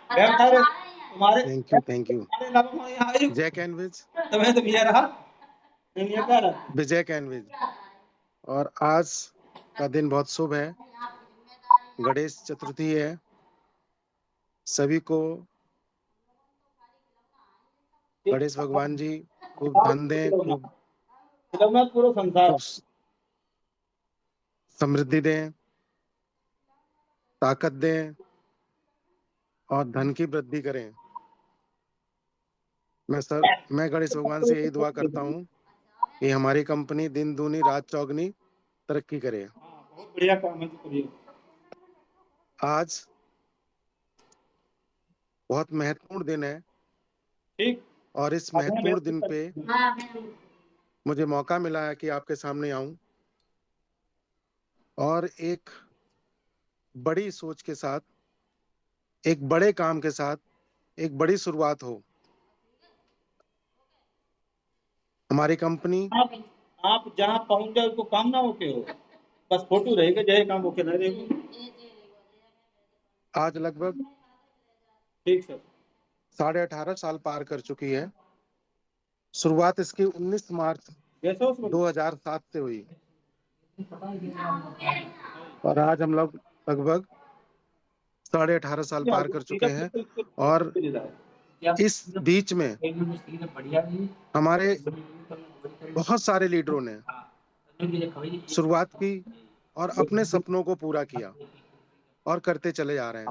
तुम्हारे thank you तुम्हारे अलावा मैं यहाँ आई जय कैनविज तुम्हें तो भैया रहा ये क्या रहा विजय कैनविज। और आज का दिन बहुत शुभ है, गणेश चतुर्थी है। सभी को गणेश भगवान जी खूब धन दें, खूब खिलौना पूरा संसार खूब समृद्धि दें, ताकत दें और धन की वृद्धि करें। मैं गणेश भगवान से यही दुआ करता हूँ कि हमारी कंपनी दिन दूनी रात चौगनी तरक्की करे। बहुत बढ़िया काम है तो करिए। आज बहुत महत्वपूर्ण दिन है ठीक और इस अपना महत्वपूर्ण दिन व्यवस्थित पे कर मुझे मौका मिला है कि आपके सामने आऊं और एक बड़ी सोच के साथ, एक बड़े काम के साथ, एक बड़ी शुरुआत हो। हमारी कंपनी आप जहाँ पहुँच जाए उसको काम ना होके हो बस फोटो रहेगा जय काम होके ना रहेगी। आज लगभग ठीक सर 18.5 साल पार कर चुकी है। शुरुआत इसकी 19 मार्च जैसा उसमें 2007 से हुई और आज हम लोग लगभग 18.5 साल पार कर चुके हैं। और इस बीच में हमारे बहुत सारे लीडरों ने शुरुआत की और अपने सपनों को पूरा किया और करते चले जा रहे हैं।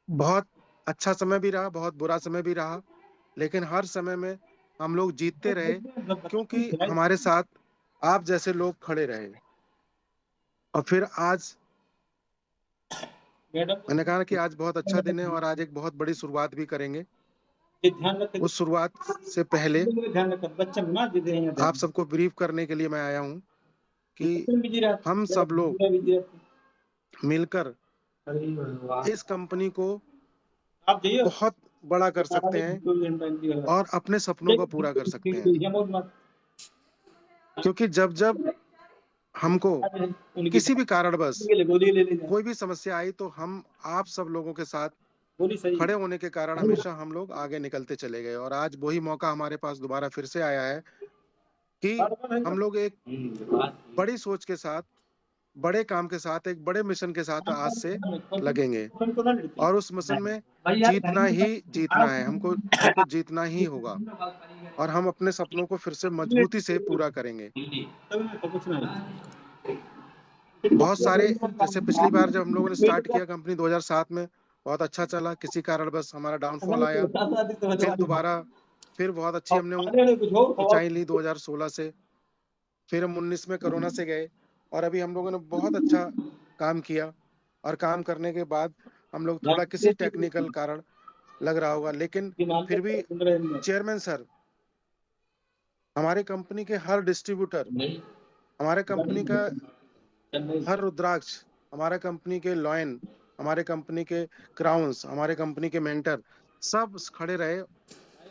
बहुत अच्छा समय भी रहा, बहुत बुरा समय भी रहा, लेकिन हर समय में हम लोग जीतते रहे क्योंकि हमारे साथ आप जैसे लोग खड़े रहे। और फिर आज मैंने कहा कि आज बहुत अच्छा दिन है और आज एक बहुत बड़ी शुरुआत भी करेंगे। उस शुरुआत से पहले आप सबको ब्रीफ करने के लिए मैं आया हूं कि हम सब लोग मिलकर इस कंपनी को बहुत बड़ा कर सकते हैं और अपने सपनों को पूरा कर सकते हैं। क्योंकि जब जब हमको किसी भी कारणवश कोई भी समस्या आई तो हम आप सब लोगों के साथ खड़े होने के कारण हमेशा हम लोग आगे निकलते चले गए। और आज वही मौका हमारे पास दोबारा फिर से आया है कि हम लोग एक बड़ी सोच के साथ, बड़े काम के साथ, एक बड़े मिशन के साथ आज से लगेंगे और उस मिशन में जीतना ही जीतना है। हमको हमको जीतना ही होगा और हम अपने सपनों को फिर से मजबूती से पूरा करेंगे। बहुत सारे, जैसे पिछली बार जब हम लोगों ने स्टार्ट किया कंपनी 2007 में, बहुत अच्छा चला। किसी कारणवश हमारा डाउनफॉल आया, फिर दोबारा फिर बहुत अच्छी हमने ऊंचाई ली 2016 से। फिर हम 19 में कोरोना से गए और अभी हम लोगों ने बहुत अच्छा काम किया। और काम करने के बाद हम लोग थोड़ा किसी टेक्निकल कारण लग रहा होगा, लेकिन फिर भी चेयरमैन सर, हमारे कंपनी के हर डिस्ट्रीब्यूटर, हमारे कंपनी का हर रुद्राक्ष, हमारे कंपनी के लॉयन, हमारे कंपनी के क्राउन्स, हमारे कंपनी के मेंटर सब खड़े रहे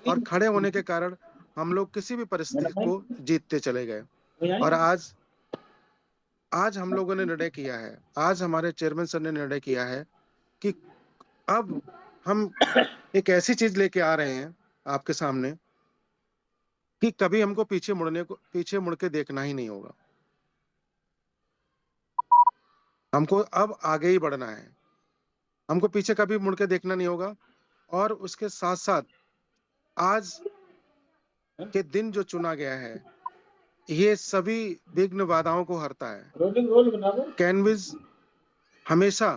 और खड़े होने के कारण हम लोग किसी भी परिस्थिति को जीतते चले गए। और आज आज हम लोगों ने निर्णय किया है, आज हमारे चेयरमैन सर ने निर्णय किया है कि अब हम एक ऐसी चीज लेके आ रहे हैं आपके सामने कि कभी हमको पीछे मुड़ के देखना ही नहीं होगा। हमको अब आगे ही बढ़ना है, हमको पीछे कभी मुड़ के देखना नहीं होगा। और उसके साथ साथ आज के दिन जो चुना गया है, ये सभी विघ्न बाधाओं को हरता है। कैनविस हमेशा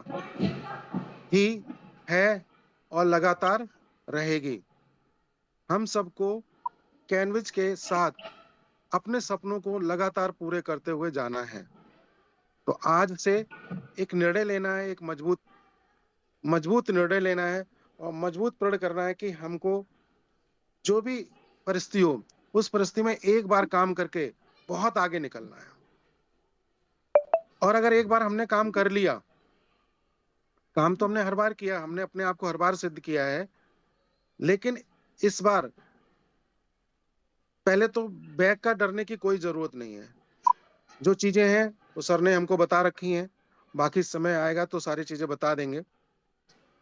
ही है और लगातार रहेगी। हम सबको कैनविस के साथ अपने सपनों को लगातार पूरे करते हुए जाना है। तो आज से एक निर्णय लेना है, एक मजबूत मजबूत निर्णय लेना है और मजबूत प्रण करना है कि हमको जो भी परिस्थिति हो, उस परिस्थिति में एक बार काम करके बहुत आगे निकलना है। और अगर एक बार हमने काम कर लिया, काम तो हमने हर बार किया, हमने अपने आप को हर बार सिद्ध किया है, लेकिन इस बार पहले तो बैक का डरने की कोई जरूरत नहीं है। जो चीजें हैं वो सर ने हमको बता रखी हैं बाकी समय आएगा तो सारी चीजें बता देंगे।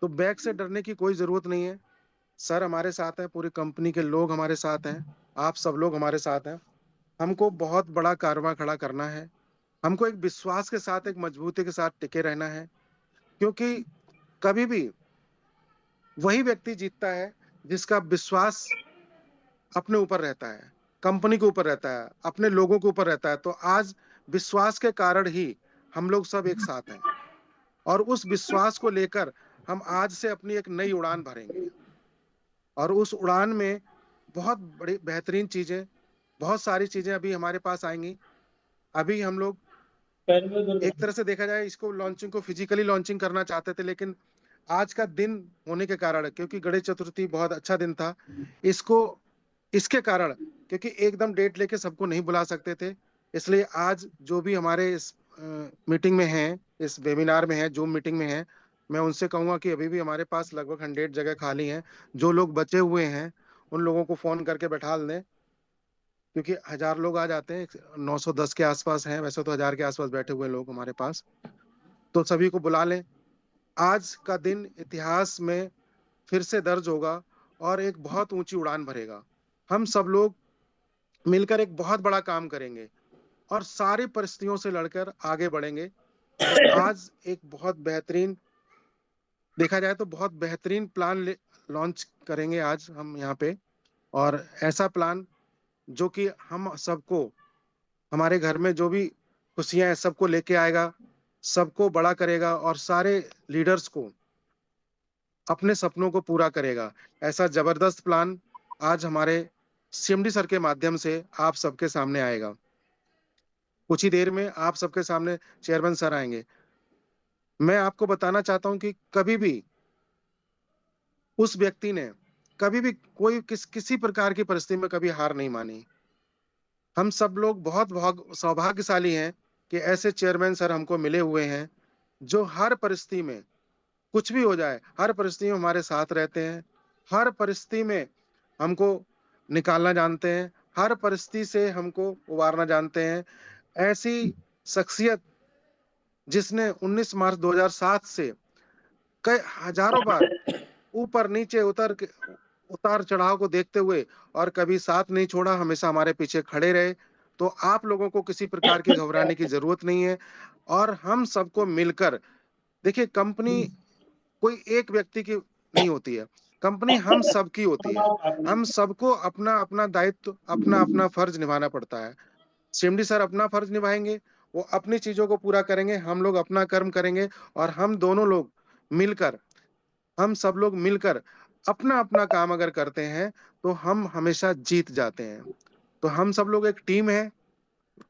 तो बैक से डरने की कोई जरूरत नहीं है। सर हमारे साथ हैं, पूरी कंपनी के लोग हमारे साथ हैं, आप सब लोग हमारे साथ हैं। हमको बहुत बड़ा कारवां खड़ा करना है। हमको एक विश्वास के साथ, एक मजबूती के साथ टिके रहना है, क्योंकि कभी भी वही व्यक्ति जीतता है जिसका विश्वास अपने ऊपर रहता है, कंपनी के ऊपर रहता है, अपने लोगों के ऊपर रहता है। तो आज विश्वास के कारण ही हम लोग सब एक साथ हैं, और उस विश्वास को लेकर हम आज से अपनी एक नई उड़ान भरेंगे। और उस उड़ान में बहुत बड़ी बेहतरीन चीजें, बहुत सारी चीजें अभी हमारे पास आएंगी। अभी हम लोग एक तरह से देखा जाए, इसको लॉन्चिंग को फिजिकली लॉन्चिंग करना चाहते थे, लेकिन आज का दिन होने के कारण, क्योंकि गणेश चतुर्थी बहुत अच्छा दिन था, इसको इसके कारण, क्योंकि एकदम डेट लेके सबको नहीं बुला सकते थे, इसलिए आज जो भी हमारे इस मीटिंग में हैं, इस वेबिनार में है, जूम मीटिंग में है, मैं उनसे कहूंगा कि अभी भी हमारे पास लगभग 100 जगह खाली हैं। जो लोग बचे हुए हैं उन लोगों को फोन करके बैठा दें, क्योंकि 1000 लोग आ जाते हैं, 910 के आसपास हैं, वैसे तो 1000 के आसपास बैठे हुए लोग हमारे पास। तो सभी को बुला लें। आज का दिन इतिहास में फिर से दर्ज होगा और एक बहुत ऊंची उड़ान भरेगा। हम सब लोग मिलकर एक बहुत बड़ा काम करेंगे और सारी परिस्थितियों से लड़कर आगे बढ़ेंगे। और आज एक बहुत बेहतरीन, देखा जाए तो बहुत बेहतरीन प्लान लॉन्च करेंगे आज हम यहाँ पे। और ऐसा प्लान जो कि हम सबको, हमारे घर में जो भी खुशियां हैं सबको लेके आएगा, सबको बड़ा करेगा और सारे लीडर्स को अपने सपनों को पूरा करेगा। ऐसा जबरदस्त प्लान आज हमारे सीएमडी सर के माध्यम से आप सबके सामने आएगा। कुछ ही देर में आप सबके सामने चेयरमैन सर आएंगे। मैं आपको बताना चाहता हूं कि कभी भी उस व्यक्ति ने, कभी भी कोई किसी प्रकार की परिस्थिति में कभी हार नहीं मानी। हम सब लोग बहुत सौभाग्यशाली हैं कि ऐसे चेयरमैन सर हमको मिले हुए हैं, जो हर परिस्थिति में, कुछ भी हो जाए, हर परिस्थिति में हमारे साथ रहते हैं। हर परिस्थिति में हमको निकालना जानते हैं, हर परिस्थिति से हमको उबारना जानते हैं। ऐसी शख्सियत जिसने 19 मार्च 2007 से कई हजारों बार ऊपर नीचे उतार चढ़ाव को देखते हुए और कभी साथ नहीं छोड़ा, हमेशा हमारे पीछे खड़े रहे। तो आप लोगों को किसी प्रकार की घबराने की जरूरत नहीं है। और हम सबको मिलकर, देखिए कंपनी कोई एक व्यक्ति की नहीं होती है, कंपनी हम सबकी होती है। हम सबको अपना अपना दायित्व, अपना अपना फर्ज निभाना पड़ता है। सीएमडी सर अपना फर्ज निभाएंगे, वो अपनी चीजों को पूरा करेंगे, हम लोग अपना कर्म करेंगे। और हम दोनों लोग मिलकर, हम सब लोग मिलकर अपना अपना काम अगर करते हैं तो हम हमेशा जीत जाते हैं। तो हम सब लोग एक टीम है।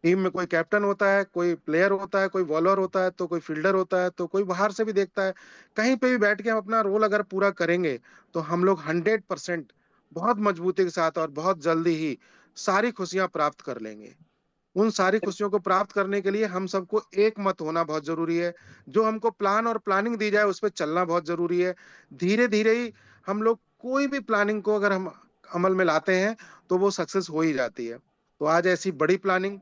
टीम में कोई कैप्टन होता है, कोई प्लेयर होता है, कोई बॉलर होता है, तो कोई फील्डर होता है, तो कोई बाहर से भी देखता है। कहीं पे भी बैठ के हम अपना रोल अगर पूरा करेंगे तो हम लोग 100% बहुत मजबूती के साथ और बहुत जल्दी ही सारी खुशियां प्राप्त कर लेंगे। उन सारी खुशियों को प्राप्त करने के लिए हम सबको एक मत होना बहुत जरूरी है। जो हमको प्लान और प्लानिंग दी जाए उस पर चलना बहुत जरूरी है। धीरे धीरे ही हम लोग कोई भी प्लानिंग को अगर हम अमल में लाते हैं तो वो सक्सेस हो ही जाती है। तो आज ऐसी बड़ी प्लानिंग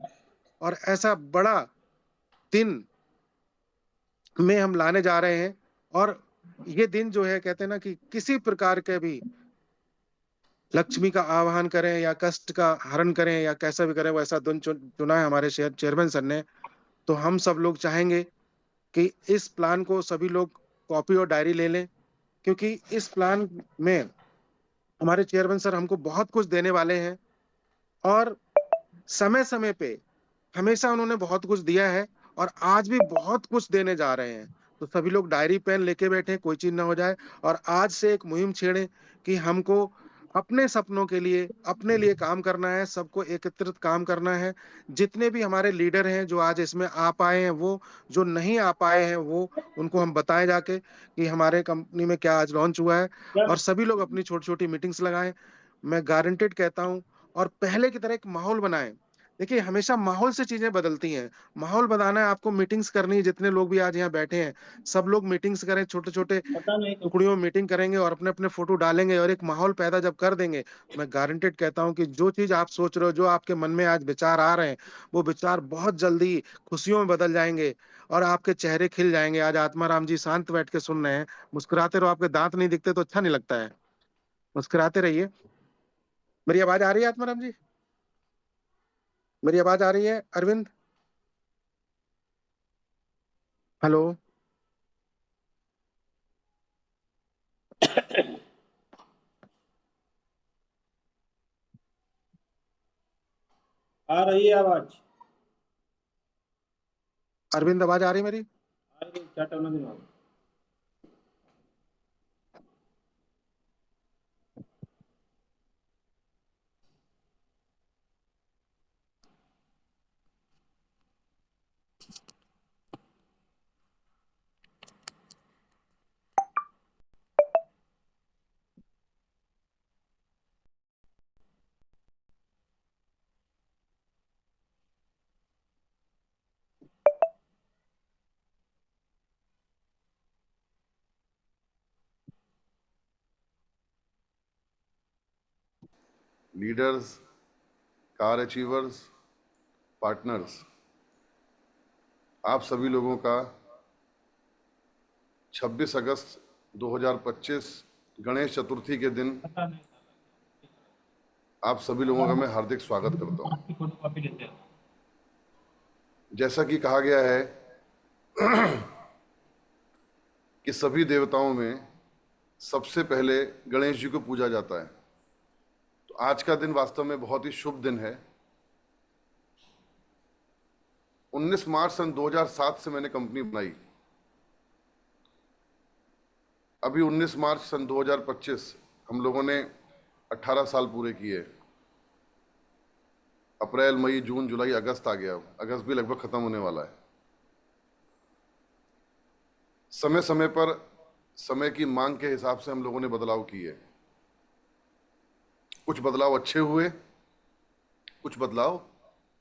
और ऐसा बड़ा दिन में हम लाने जा रहे हैं। और ये दिन जो है, कहते हैं ना कि किसी प्रकार के भी लक्ष्मी का आह्वान करें या कष्ट का हरण करें या कैसा भी करें, वैसा दिन चुना है हमारे चेयरमैन सर ने। तो हम सब लोग चाहेंगे कि इस प्लान को सभी लोग कॉपी और डायरी ले लें, क्योंकि इस प्लान में हमारे चेयरमैन सर हमको बहुत कुछ देने वाले हैं। और समय समय पे हमेशा उन्होंने बहुत कुछ दिया है और आज भी बहुत कुछ देने जा रहे हैं। तो सभी लोग डायरी पेन लेके बैठे, कोई चीज ना हो जाए। और आज से एक मुहिम छेड़े कि हमको अपने सपनों के लिए, अपने लिए काम करना है, सबको एकत्रित काम करना है। जितने भी हमारे लीडर हैं जो आज इसमें आ पाए हैं, वो जो नहीं आ पाए हैं वो उनको हम बताएं जाके कि हमारे कंपनी में क्या आज लॉन्च हुआ है। और सभी लोग अपनी छोटी छोटी मीटिंग्स लगाएं। मैं गारंटेड कहता हूं, और पहले की तरह एक माहौल बनाएं। देखिए हमेशा माहौल से चीजें बदलती हैं। माहौल बनाना है, आपको मीटिंग्स करनी है, जितने लोग भी आज यहाँ बैठे हैं, सब लोग मीटिंग्स करें, छोटे-छोटे पता नहीं तो। टुकड़ियों में मीटिंग करेंगे और अपने-अपने फ़ोटो डालेंगे और एक माहौल पैदा जब कर देंगे, तो मैं गारंटेड कहता हूँ कि जो चीज़ आप सोच रहे हो, जो आपके मन में आज विचार आ रहे हैं, वो विचार बहुत जल्दी खुशियों में बदल जाएँगे और आपके चेहरे खिल जाएँगे। आज आत्माराम जी शांत बैठ के सुन रहे हैं, मुस्कुराते रहो, आपके दाँत नहीं दिखते तो अच्छा नहीं लगता है। मुस्कुराते रहिए। मेरी आवाज़ आ रही है आत्माराम जी? मेरी आवाज़ आ रही है अरविंद? हेलो? आ रही है आवाज। अरविंद आवाज़ आ रही है मेरी? आ रही है, क्या करना दिमाग। लीडर्स, कार अचीवर्स, पार्टनर्स, आप सभी लोगों का 26 अगस्त 2025 गणेश चतुर्थी के दिन पता नहीं, आप सभी लोगों का मैं हार्दिक स्वागत करता हूं। आपकी फोटो कॉपी लेते हैं। जैसा कि कहा गया है कि सभी देवताओं में सबसे पहले गणेश जी को पूजा जाता है, तो आज का दिन वास्तव में बहुत ही शुभ दिन है। 19 मार्च सन 2007 से मैंने कंपनी बनाई। अभी 19 मार्च सन 2025 हम लोगों ने 18 साल पूरे किए। अप्रैल, मई, जून, जुलाई, अगस्त आ गया। अगस्त भी लगभग खत्म होने वाला है। समय समय पर समय की मांग के हिसाब से हम लोगों ने बदलाव किए। कुछ बदलाव अच्छे हुए, कुछ बदलाव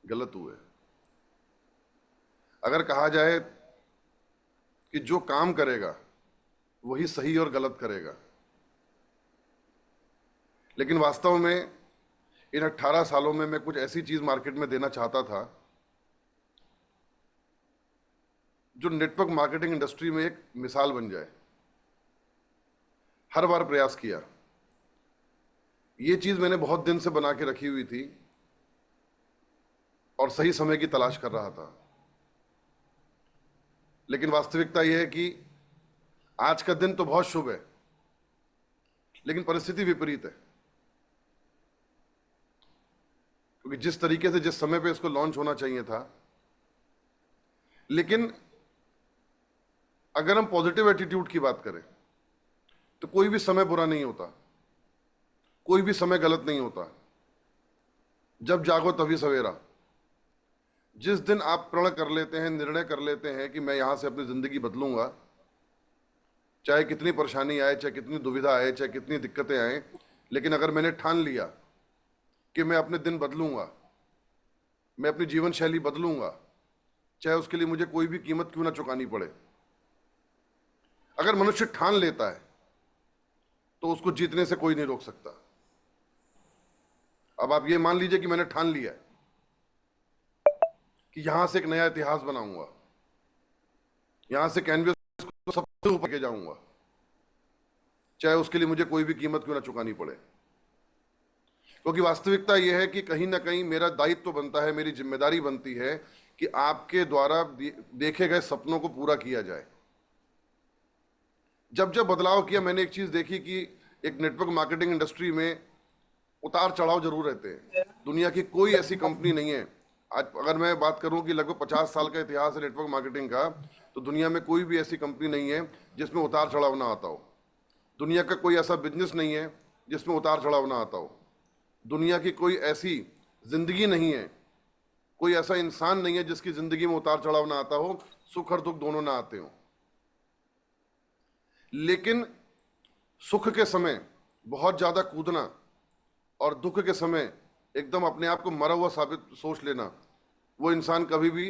गलत हुए। अगर कहा जाए कि जो काम करेगा वही सही और गलत करेगा, लेकिन वास्तव में इन 18 सालों में मैं कुछ ऐसी चीज मार्केट में देना चाहता था जो नेटवर्क मार्केटिंग इंडस्ट्री में एक मिसाल बन जाए। हर बार प्रयास किया। ये चीज मैंने बहुत दिन से बना के रखी हुई थी और सही समय की तलाश कर रहा था, लेकिन वास्तविकता यह है कि आज का दिन तो बहुत शुभ है, लेकिन परिस्थिति विपरीत है। क्योंकि जिस तरीके से जिस समय पे इसको लॉन्च होना चाहिए था, लेकिन अगर हम पॉजिटिव एटीट्यूड की बात करें तो कोई भी समय बुरा नहीं होता, कोई भी समय गलत नहीं होता। जब जागो तभी सवेरा। जिस दिन आप प्रण कर लेते हैं, निर्णय कर लेते हैं कि मैं यहां से अपनी जिंदगी बदलूंगा, चाहे कितनी परेशानी आए, चाहे कितनी दुविधा आए, चाहे कितनी दिक्कतें आए, लेकिन अगर मैंने ठान लिया कि मैं अपने दिन बदलूंगा, मैं अपनी जीवन शैली बदलूंगा, चाहे उसके लिए मुझे कोई भी कीमत क्यों ना चुकानी पड़े। अगर मनुष्य ठान लेता है तो उसको जीतने से कोई नहीं रोक सकता। अब आप ये मान लीजिए कि मैंने ठान लिया है कि यहां से एक नया इतिहास बनाऊंगा, यहां से कैनवस को सबसे ऊपर के जाऊंगा, चाहे उसके लिए मुझे कोई भी कीमत क्यों ना चुकानी पड़े। क्योंकि वास्तविकता यह है कि कहीं ना कहीं मेरा दायित्व तो बनता है, मेरी जिम्मेदारी बनती है कि आपके द्वारा देखे गए सपनों को पूरा किया जाए। जब जब बदलाव किया, मैंने एक चीज देखी कि एक नेटवर्क मार्केटिंग इंडस्ट्री में उतार चढ़ाव जरूर रहते हैं। दुनिया की कोई ऐसी कंपनी नहीं है, आज अगर मैं बात करूं कि लगभग 50 साल का इतिहास है नेटवर्क मार्केटिंग का, तो दुनिया में कोई भी ऐसी कंपनी नहीं है जिसमें उतार चढ़ाव ना आता हो। दुनिया का कोई ऐसा बिजनेस नहीं है जिसमें उतार चढ़ाव ना आता हो। दुनिया की कोई ऐसी जिंदगी नहीं है, कोई ऐसा इंसान नहीं है जिसकी जिंदगी में उतार चढ़ाव ना आता हो, सुख और दुख दोनों ना आते हो। लेकिन सुख के समय बहुत ज्यादा कूदना और दुख के समय एकदम अपने आप को मरा हुआ साबित सोच लेना, वो इंसान कभी भी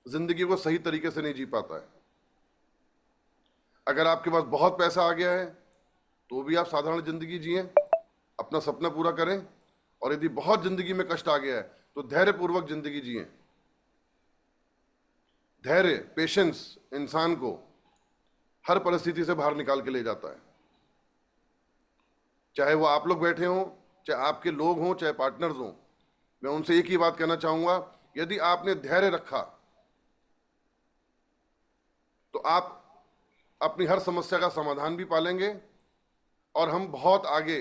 जिंदगी को सही तरीके से नहीं जी पाता है। अगर आपके पास बहुत पैसा आ गया है तो भी आप साधारण जिंदगी जिएं, अपना सपना पूरा करें, और यदि बहुत जिंदगी में कष्ट आ गया है तो धैर्यपूर्वक जिंदगी जिएं। धैर्य, पेशेंस इंसान को हर परिस्थिति से बाहर निकाल के ले जाता है। चाहे वो आप लोग बैठे हों, चाहे आपके लोग हों, चाहे पार्टनर्स हों, मैं उनसे एक ही बात कहना चाहूंगा, यदि आपने धैर्य रखा तो आप अपनी हर समस्या का समाधान भी पालेंगे, और हम बहुत आगे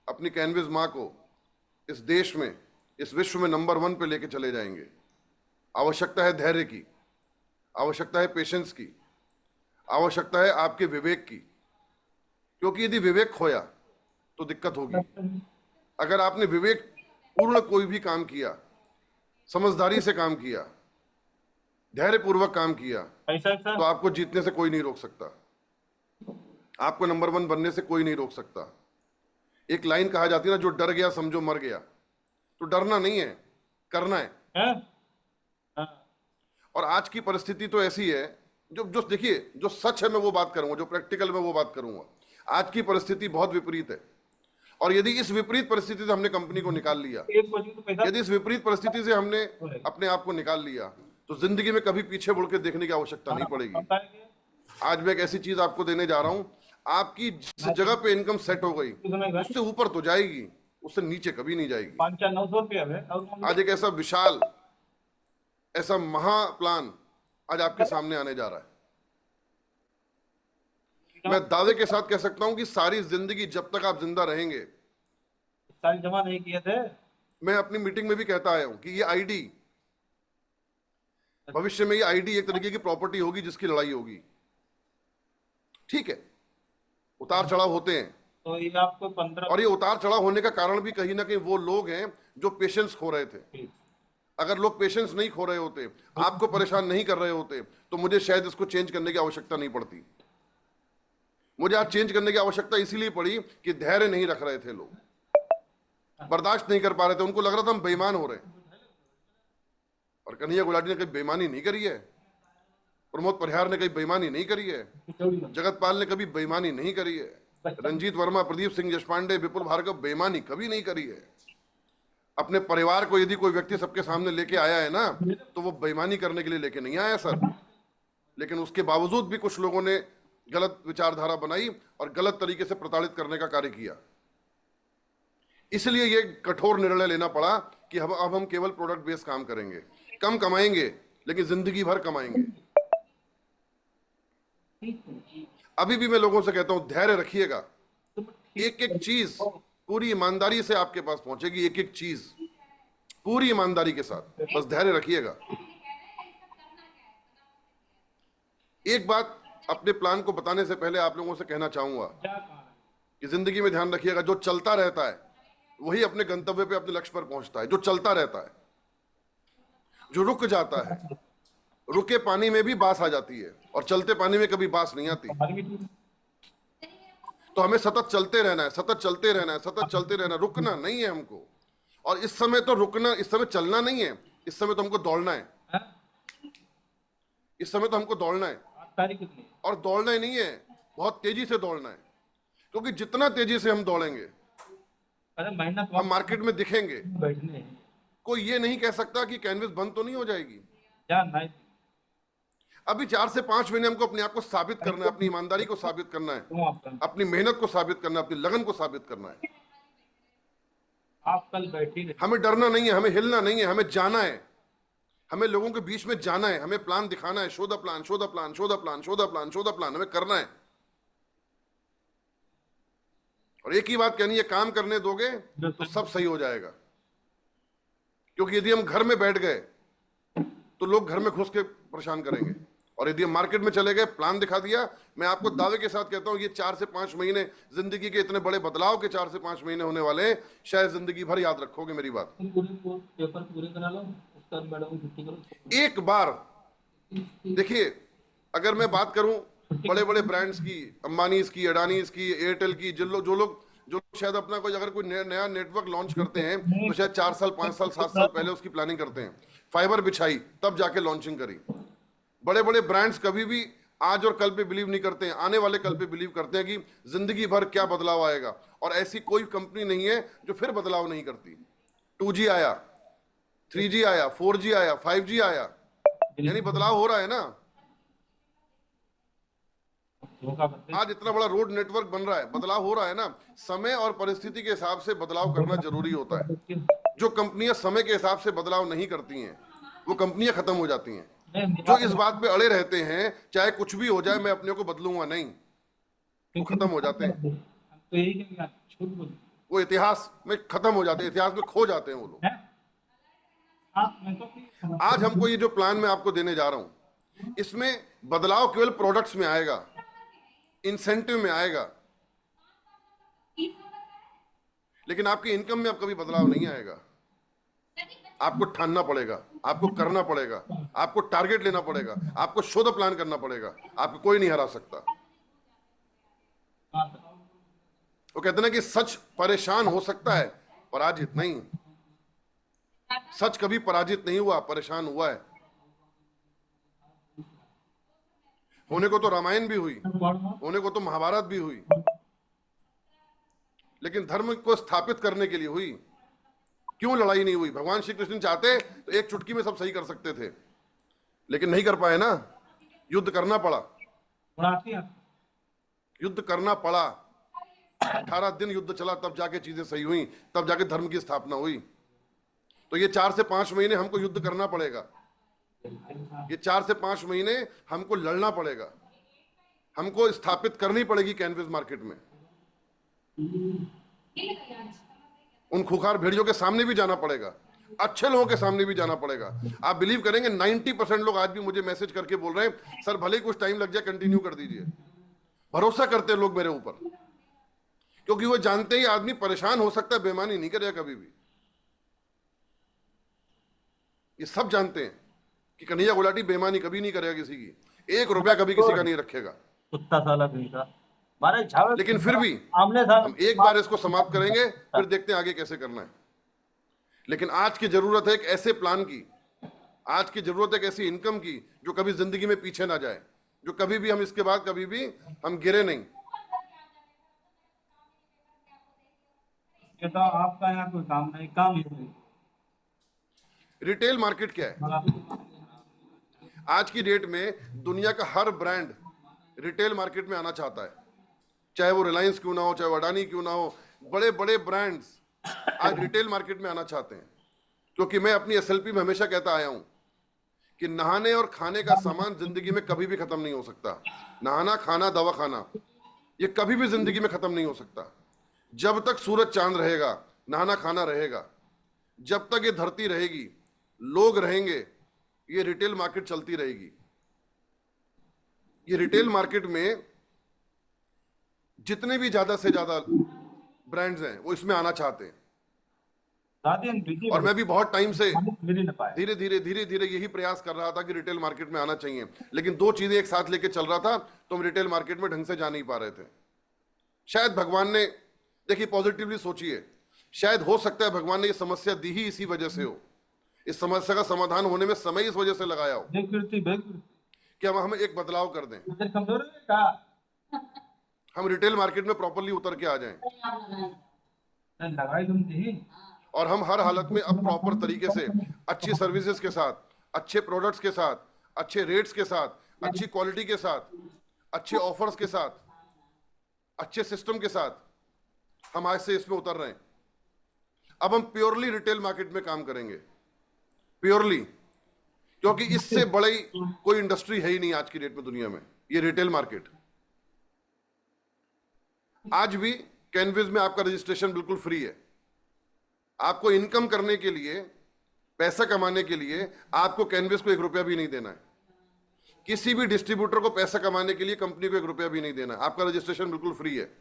अपनी कैनविस माँ को इस देश में, इस विश्व में नंबर 1 पे लेके चले जाएंगे। आवश्यकता है धैर्य की, आवश्यकता है पेशेंस की, आवश्यकता है आपके विवेक की, क्योंकि यदि विवेक खोया तो दिक्कत होगी। अगर आपने विवेक पूर्ण कोई भी काम किया, समझदारी से काम किया, धैर्यपूर्वक काम किया, तो आपको जीतने से कोई नहीं रोक सकता, आपको नंबर 1 बनने से कोई नहीं रोक सकता। एक लाइन कहा जाती है ना, जो डर गया समझो मर गया। तो डरना नहीं है, करना है। और आज की परिस्थिति तो ऐसी है, जो देखिए, जो सच है मैं वो बात करूंगा, जो प्रैक्टिकल में वो बात करूंगा। आज की परिस्थिति बहुत विपरीत है, और यदि इस विपरीत परिस्थिति से हमने कंपनी को निकाल लिया, यदि इस विपरीत परिस्थिति से हमने अपने आप को निकाल लिया, तो जिंदगी में कभी पीछे मुड़ के देखने की आवश्यकता नहीं पड़ेगी। आज मैं एक ऐसी चीज आपको देने जा रहा हूं, आपकी जिस जगह पे इनकम सेट हो गई उससे ऊपर तो जाएगी, उससे नीचे कभी नहीं जाएगी। 500-900 रुपया आज एक ऐसा विशाल, ऐसा महा प्लान आज आपके सामने आने जा रहा है। मैं दावे के साथ कह सकता हूं कि सारी जिंदगी जब तक आप जिंदा रहेंगे, साल जमा नहीं किए थे, मैं अपनी मीटिंग में भी कहता आया हूं कि ये आईडी, भविष्य में ये आईडी एक तरीके की प्रॉपर्टी होगी जिसकी लड़ाई होगी। ठीक है, उतार चढ़ाव होते हैं, तो ये आपको 15, और ये उतार चढ़ाव होने का कारण भी कहीं ना कहीं वो लोग हैं जो पेशेंस खो रहे थे। अगर लोग पेशेंस नहीं खो रहे होते, आपको परेशान नहीं कर रहे होते, तो मुझे शायद इसको चेंज करने की आवश्यकता नहीं पड़ती। मुझे आज चेंज करने की आवश्यकता इसीलिए पड़ी कि धैर्य नहीं रख रहे थे लोग, बर्दाश्त नहीं कर पा रहे थे, उनको लग रहा था हम बेईमान हो रहे हैं। और कन्हैया गुलाटी ने कभी बेईमानी नहीं करी है, प्रमोद परिहार ने कभी बेईमानी नहीं करी है, जगत पाल ने कभी बेईमानी नहीं करी है, रंजीत वर्मा, प्रदीप सिंह देशपांडे, विपुल भार्गव बेईमानी कभी नहीं करी है। अपने परिवार को यदि कोई व्यक्ति सबके सामने लेके आया है ना, तो वो बेईमानी करने के लिए लेके नहीं आया सर, लेकिन उसके बावजूद भी कुछ लोगों ने गलत विचारधारा बनाई और गलत तरीके से प्रताड़ित करने का कार्य किया। इसलिए ये कठोर निर्णय लेना पड़ा कि अब हम केवल प्रोडक्ट बेस्ड काम करेंगे, कम कमाएंगे लेकिन जिंदगी भर कमाएंगे। अभी भी मैं लोगों से कहता हूं, धैर्य रखिएगा, एक एक चीज पूरी ईमानदारी से आपके पास पहुंचेगी, एक एक चीज पूरी ईमानदारी के साथ, बस धैर्य रखिएगा। एक बात अपने प्लान को बताने से पहले आप लोगों से कहना चाहूंगा कि जिंदगी में ध्यान रखिएगा, जो चलता रहता है वही अपने गंतव्य पे, अपने लक्ष्य पर पहुंचता है। जो चलता रहता है, जो रुक जाता है, रुके पानी में भी बास आ जाती है और चलते पानी में कभी बास नहीं आती। तो हमें सतत चलते रहना है, सतत चलते रहना है, सतत चलते रहना, रुकना नहीं है हमको। और इस समय तो रुकना, इस समय चलना नहीं है, इस समय तो हमको दौड़ना है, इस समय तो हमको दौड़ना है। और दौड़ना ही नहीं है, बहुत तेजी से दौड़ना है, क्योंकि जितना तेजी से हम दौड़ेंगे हम मार्केट में दिखेंगे। कोई ये नहीं कह सकता कि कैनविस बंद तो नहीं हो जाएगी। अभी 4 से 5 महीने हमको अपने आप को साबित करना है, अपनी ईमानदारी को साबित करना है, अपनी मेहनत को साबित करना है, अपनी लगन को साबित करना है। आप कल बैठी, हमें डरना नहीं है, हमें हिलना नहीं है, हमें जाना है, हमें लोगों के बीच में जाना है, हमें प्लान दिखाना है, show the plan, show the plan, show the plan, show the plan, show the plan, हमें करना है। और एक ही बात कहनी है, काम करने दोगे तो सब सही हो जाएगा। क्योंकि यदि हम घर में बैठ गए तो लोग घर में घुस के परेशान करेंगे, और यदि हम मार्केट में चले गए, प्लान दिखा दिया, मैं आपको दावे के साथ कहता हूं ये 4 से 5 महीने, जिंदगी के इतने बड़े बदलाव के 4 से 5 महीने होने वाले हैं, शायद जिंदगी भर याद रखोगे मेरी बात। पेपर पूरे करा लो, उसका मैडम छुट्टी करो। एक बार देखिए, अगर मैं बात करूं बड़े बड़े ब्रांड्स की, अंबानीज की, अडानीज की, एयरटेल की, जो लोग जो शायद अपना कोई अगर कोई नया नेटवर्क लॉन्च करते हैं तो शायद 4 साल 5 साल 7 साल पहले उसकी प्लानिंग करते हैं, फाइबर बिछाई तब जाके लॉन्चिंग करी। बड़े बड़े ब्रांड्स कभी भी आज और कल पे बिलीव नहीं करते हैं, आने वाले कल पे बिलीव करते हैं कि जिंदगी भर क्या बदलाव आएगा, और ऐसी कोई कंपनी नहीं है जो फिर बदलाव नहीं करती। 2G आया, 3G आया, 4G आया, 5G आया, यानी बदलाव हो रहा है ना। आज इतना बड़ा रोड नेटवर्क बन रहा है, बदलाव हो रहा है ना। समय और परिस्थिति के हिसाब से बदलाव करना जरूरी होता है। जो कंपनियां समय के हिसाब से बदलाव नहीं करती हैं वो कंपनियां खत्म हो जाती हैं। जो इस बात पे अड़े रहते हैं चाहे कुछ भी हो जाए मैं अपने को बदलूंगा नहीं, वो खत्म हो जाते हैं, वो इतिहास में खत्म हो जाते हैं, इतिहास में खो जाते हैं वो लोग। आज हमको ये जो प्लान मैं आपको देने जा रहा हूं इसमें बदलाव केवल प्रोडक्ट्स में आएगा, इंसेंटिव में आएगा, लेकिन आपकी इनकम में अब कभी बदलाव नहीं आएगा। आपको ठानना पड़ेगा, आपको करना पड़ेगा, आपको टारगेट लेना पड़ेगा, आपको शो द प्लान करना पड़ेगा, आपको कोई नहीं हरा सकता। वो कहते ना कि सच परेशान हो सकता है, पराजित नहीं। सच कभी पराजित नहीं हुआ, परेशान हुआ है। होने को तो रामायण भी हुई, होने को तो महाभारत भी हुई, लेकिन धर्म को स्थापित करने के लिए हुई। क्यों लड़ाई नहीं हुई? भगवान श्री कृष्ण चाहते तो एक चुटकी में सब सही कर सकते थे, लेकिन नहीं कर पाए ना। युद्ध करना पड़ा, युद्ध करना पड़ा। 18 दिन युद्ध चला, तब जाके चीजें सही हुई, तब जाके धर्म की स्थापना हुई। तो ये 4 से 5 महीने हमको युद्ध करना पड़ेगा, ये 4 से 5 महीने हमको लड़ना पड़ेगा, हमको स्थापित करनी पड़ेगी कैनवस मार्केट में। उन खुखार भेड़ियों के सामने भी जाना पड़ेगा, अच्छे लोगों के सामने भी जाना पड़ेगा। आप बिलीव करेंगे 90% लोग आज भी मुझे मैसेज करके बोल रहे हैं सर भले ही कुछ टाइम लग जाए कंटिन्यू कर दीजिए। भरोसा करते हैं लोग मेरे ऊपर, क्योंकि वो जानते ही आदमी परेशान हो सकता है, बेईमानी नहीं करेगा कभी भी। ये सब जानते हैं कि कन्हैया गुलाटी बेईमानी कभी नहीं करेगा किसी की, 1 रुपया कभी किसी का नहीं रखेगा। कुत्ता साला भीगा। लेकिन फिर भी हम एक बार इसको समाप्त करेंगे, फिर देखते हैं आगे कैसे करना है। लेकिन आज की जरूरत है एक ऐसे प्लान की, आज की जरूरत है एक ऐसी इनकम की जो कभी जिंदगी में पीछे ना जाए, जो कभी भी हम इसके बाद कभी भी हम गिरे नहीं। तो आपका यहाँ कोई काम नहीं, काम ही नहीं। रिटेल मार्केट क्या है? आज की डेट में दुनिया का हर ब्रांड रिटेल मार्केट में आना चाहता है, चाहे वो रिलायंस क्यों ना हो, चाहे वो अडानी क्यों ना हो। बड़े बड़े ब्रांड्स आज रिटेल मार्केट में आना चाहते हैं, क्योंकि मैं अपनी एसएलपी में हमेशा कहता आया हूं कि नहाने और खाने का सामान जिंदगी में कभी भी खत्म नहीं हो सकता। नहाना, खाना, दवा खाना, ये कभी भी जिंदगी में खत्म नहीं हो सकता। जब तक सूरज चांद रहेगा नहाना खाना रहेगा, जब तक ये धरती रहेगी, लोग रहेंगे, ये रिटेल मार्केट चलती रहेगी। ये रिटेल मार्केट में जितने भी ज्यादा से ज्यादा ब्रांड्स हैं वो इसमें आना चाहते हैं, और मैं भी बहुत टाइम से धीरे धीरे यही प्रयास कर रहा था कि रिटेल मार्केट में आना चाहिए। लेकिन 2 चीजें एक साथ लेके चल रहा था तो हम रिटेल मार्केट में ढंग से जा नहीं पा रहे थे। शायद भगवान ने, देखिए पॉजिटिवली सोचिए, शायद हो सकता है भगवान ने ये समस्या दी ही इसी वजह से हो, इस समस्या का समाधान होने में समय इस वजह से लगाया हो कि हमें एक बदलाव कर दें, हम रिटेल मार्केट में प्रॉपर्ली उतर के आ जाएं, और हम हर हालत में अब प्रॉपर तरीके से अच्छी सर्विसेज के साथ, अच्छे प्रोडक्ट्स के साथ, अच्छे रेट्स के साथ, अच्छी क्वालिटी के साथ, अच्छे ऑफर्स के साथ, अच्छे सिस्टम के साथ हम आज से इसमें उतर रहे हैं। अब हम प्योरली रिटेल मार्केट में काम करेंगे, प्योरली, क्योंकि इससे बड़ी कोई इंडस्ट्री है ही नहीं आज की डेट में दुनिया में, ये रिटेल मार्केट। आज भी कैनवस में आपका रजिस्ट्रेशन बिल्कुल फ्री है। आपको इनकम करने के लिए, पैसा कमाने के लिए आपको कैनवस को 1 रुपया भी नहीं देना है। किसी भी डिस्ट्रीब्यूटर को पैसा कमाने के लिए कंपनी को 1 रुपया भी नहीं देना है। आपका रजिस्ट्रेशन बिल्कुल फ्री है।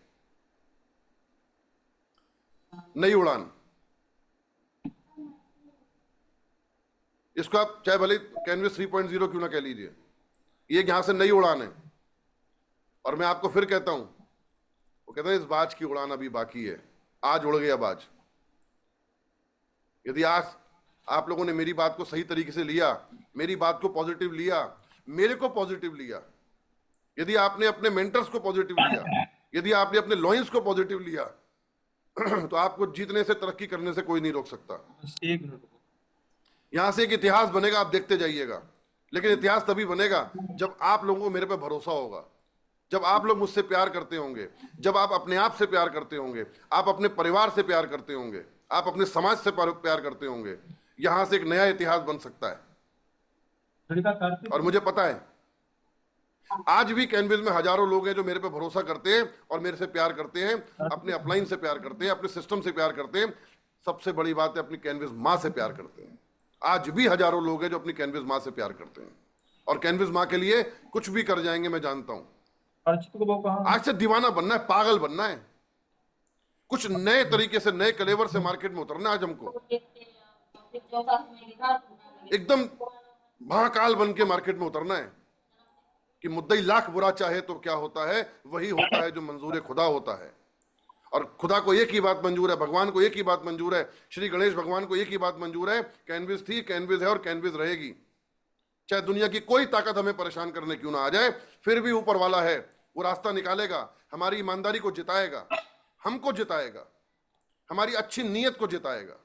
नई उड़ान, इसको आप चाहे भले कैनवस 3.0 क्यों ना कह लीजिए, ये यहां से नई उड़ान है। और मैं आपको फिर कहता हूं, वो कहते हैं इस बाज की उड़ान अभी बाकी है, आज उड़ गया बाज। यदि आज आप लोगों ने मेरी बात को सही तरीके से लिया, मेरी बात को पॉजिटिव लिया, मेरे को पॉजिटिव लिया, यदि आपने अपने मेंटर्स को पॉजिटिव लिया, यदि आपने अपने लॉयंस को पॉजिटिव लिया, तो आपको जीतने से, तरक्की करने से कोई नहीं रोक सकता। एक मिनट। यहां से एक इतिहास बनेगा, आप देखते जाइएगा। लेकिन इतिहास तभी बनेगा जब आप लोगों को मेरे पे भरोसा होगा, जब आप लोग मुझसे प्यार करते होंगे, जब आप अपने आप से प्यार करते होंगे, आप अपने परिवार से प्यार करते होंगे, आप अपने समाज से प्यार करते होंगे। यहां से एक नया इतिहास बन सकता है। और मुझे पता है आज भी कैनविस में हजारों लोग हैं जो मेरे पे भरोसा करते हैं और मेरे से प्यार करते हैं, अपने अपलाइन से प्यार करते हैं, अपने सिस्टम से प्यार करते हैं। सबसे बड़ी बात है, अपनी कैनविस माँ से प्यार करते हैं। आज भी हजारों लोग हैं जो अपनी कैनविस माँ से प्यार करते हैं और कैनविस माँ के लिए कुछ भी कर जाएंगे, मैं जानता हूं। आज से दीवाना बनना है, पागल बनना है, कुछ नए तरीके से, नए कलेवर से मार्केट में उतरना है। आज हमको एकदम महाकाल बन के मार्केट में उतरना है कि मुद्दई लाख बुरा चाहे तो क्या होता है, वही होता है जो मंजूर खुदा होता है। और खुदा को एक ही बात मंजूर है, भगवान को एक ही बात मंजूर है, श्री गणेश भगवान को एक ही बात मंजूर है, कैनविस थी, कैनविस है और कैनविस रहेगी। चाहे दुनिया की कोई ताकत हमें परेशान करने क्यों ना आ जाए, फिर भी ऊपर वाला है, वो रास्ता निकालेगा, हमारी ईमानदारी को जिताएगा, हमको जिताएगा, हमारी अच्छी नीयत को जिताएगा।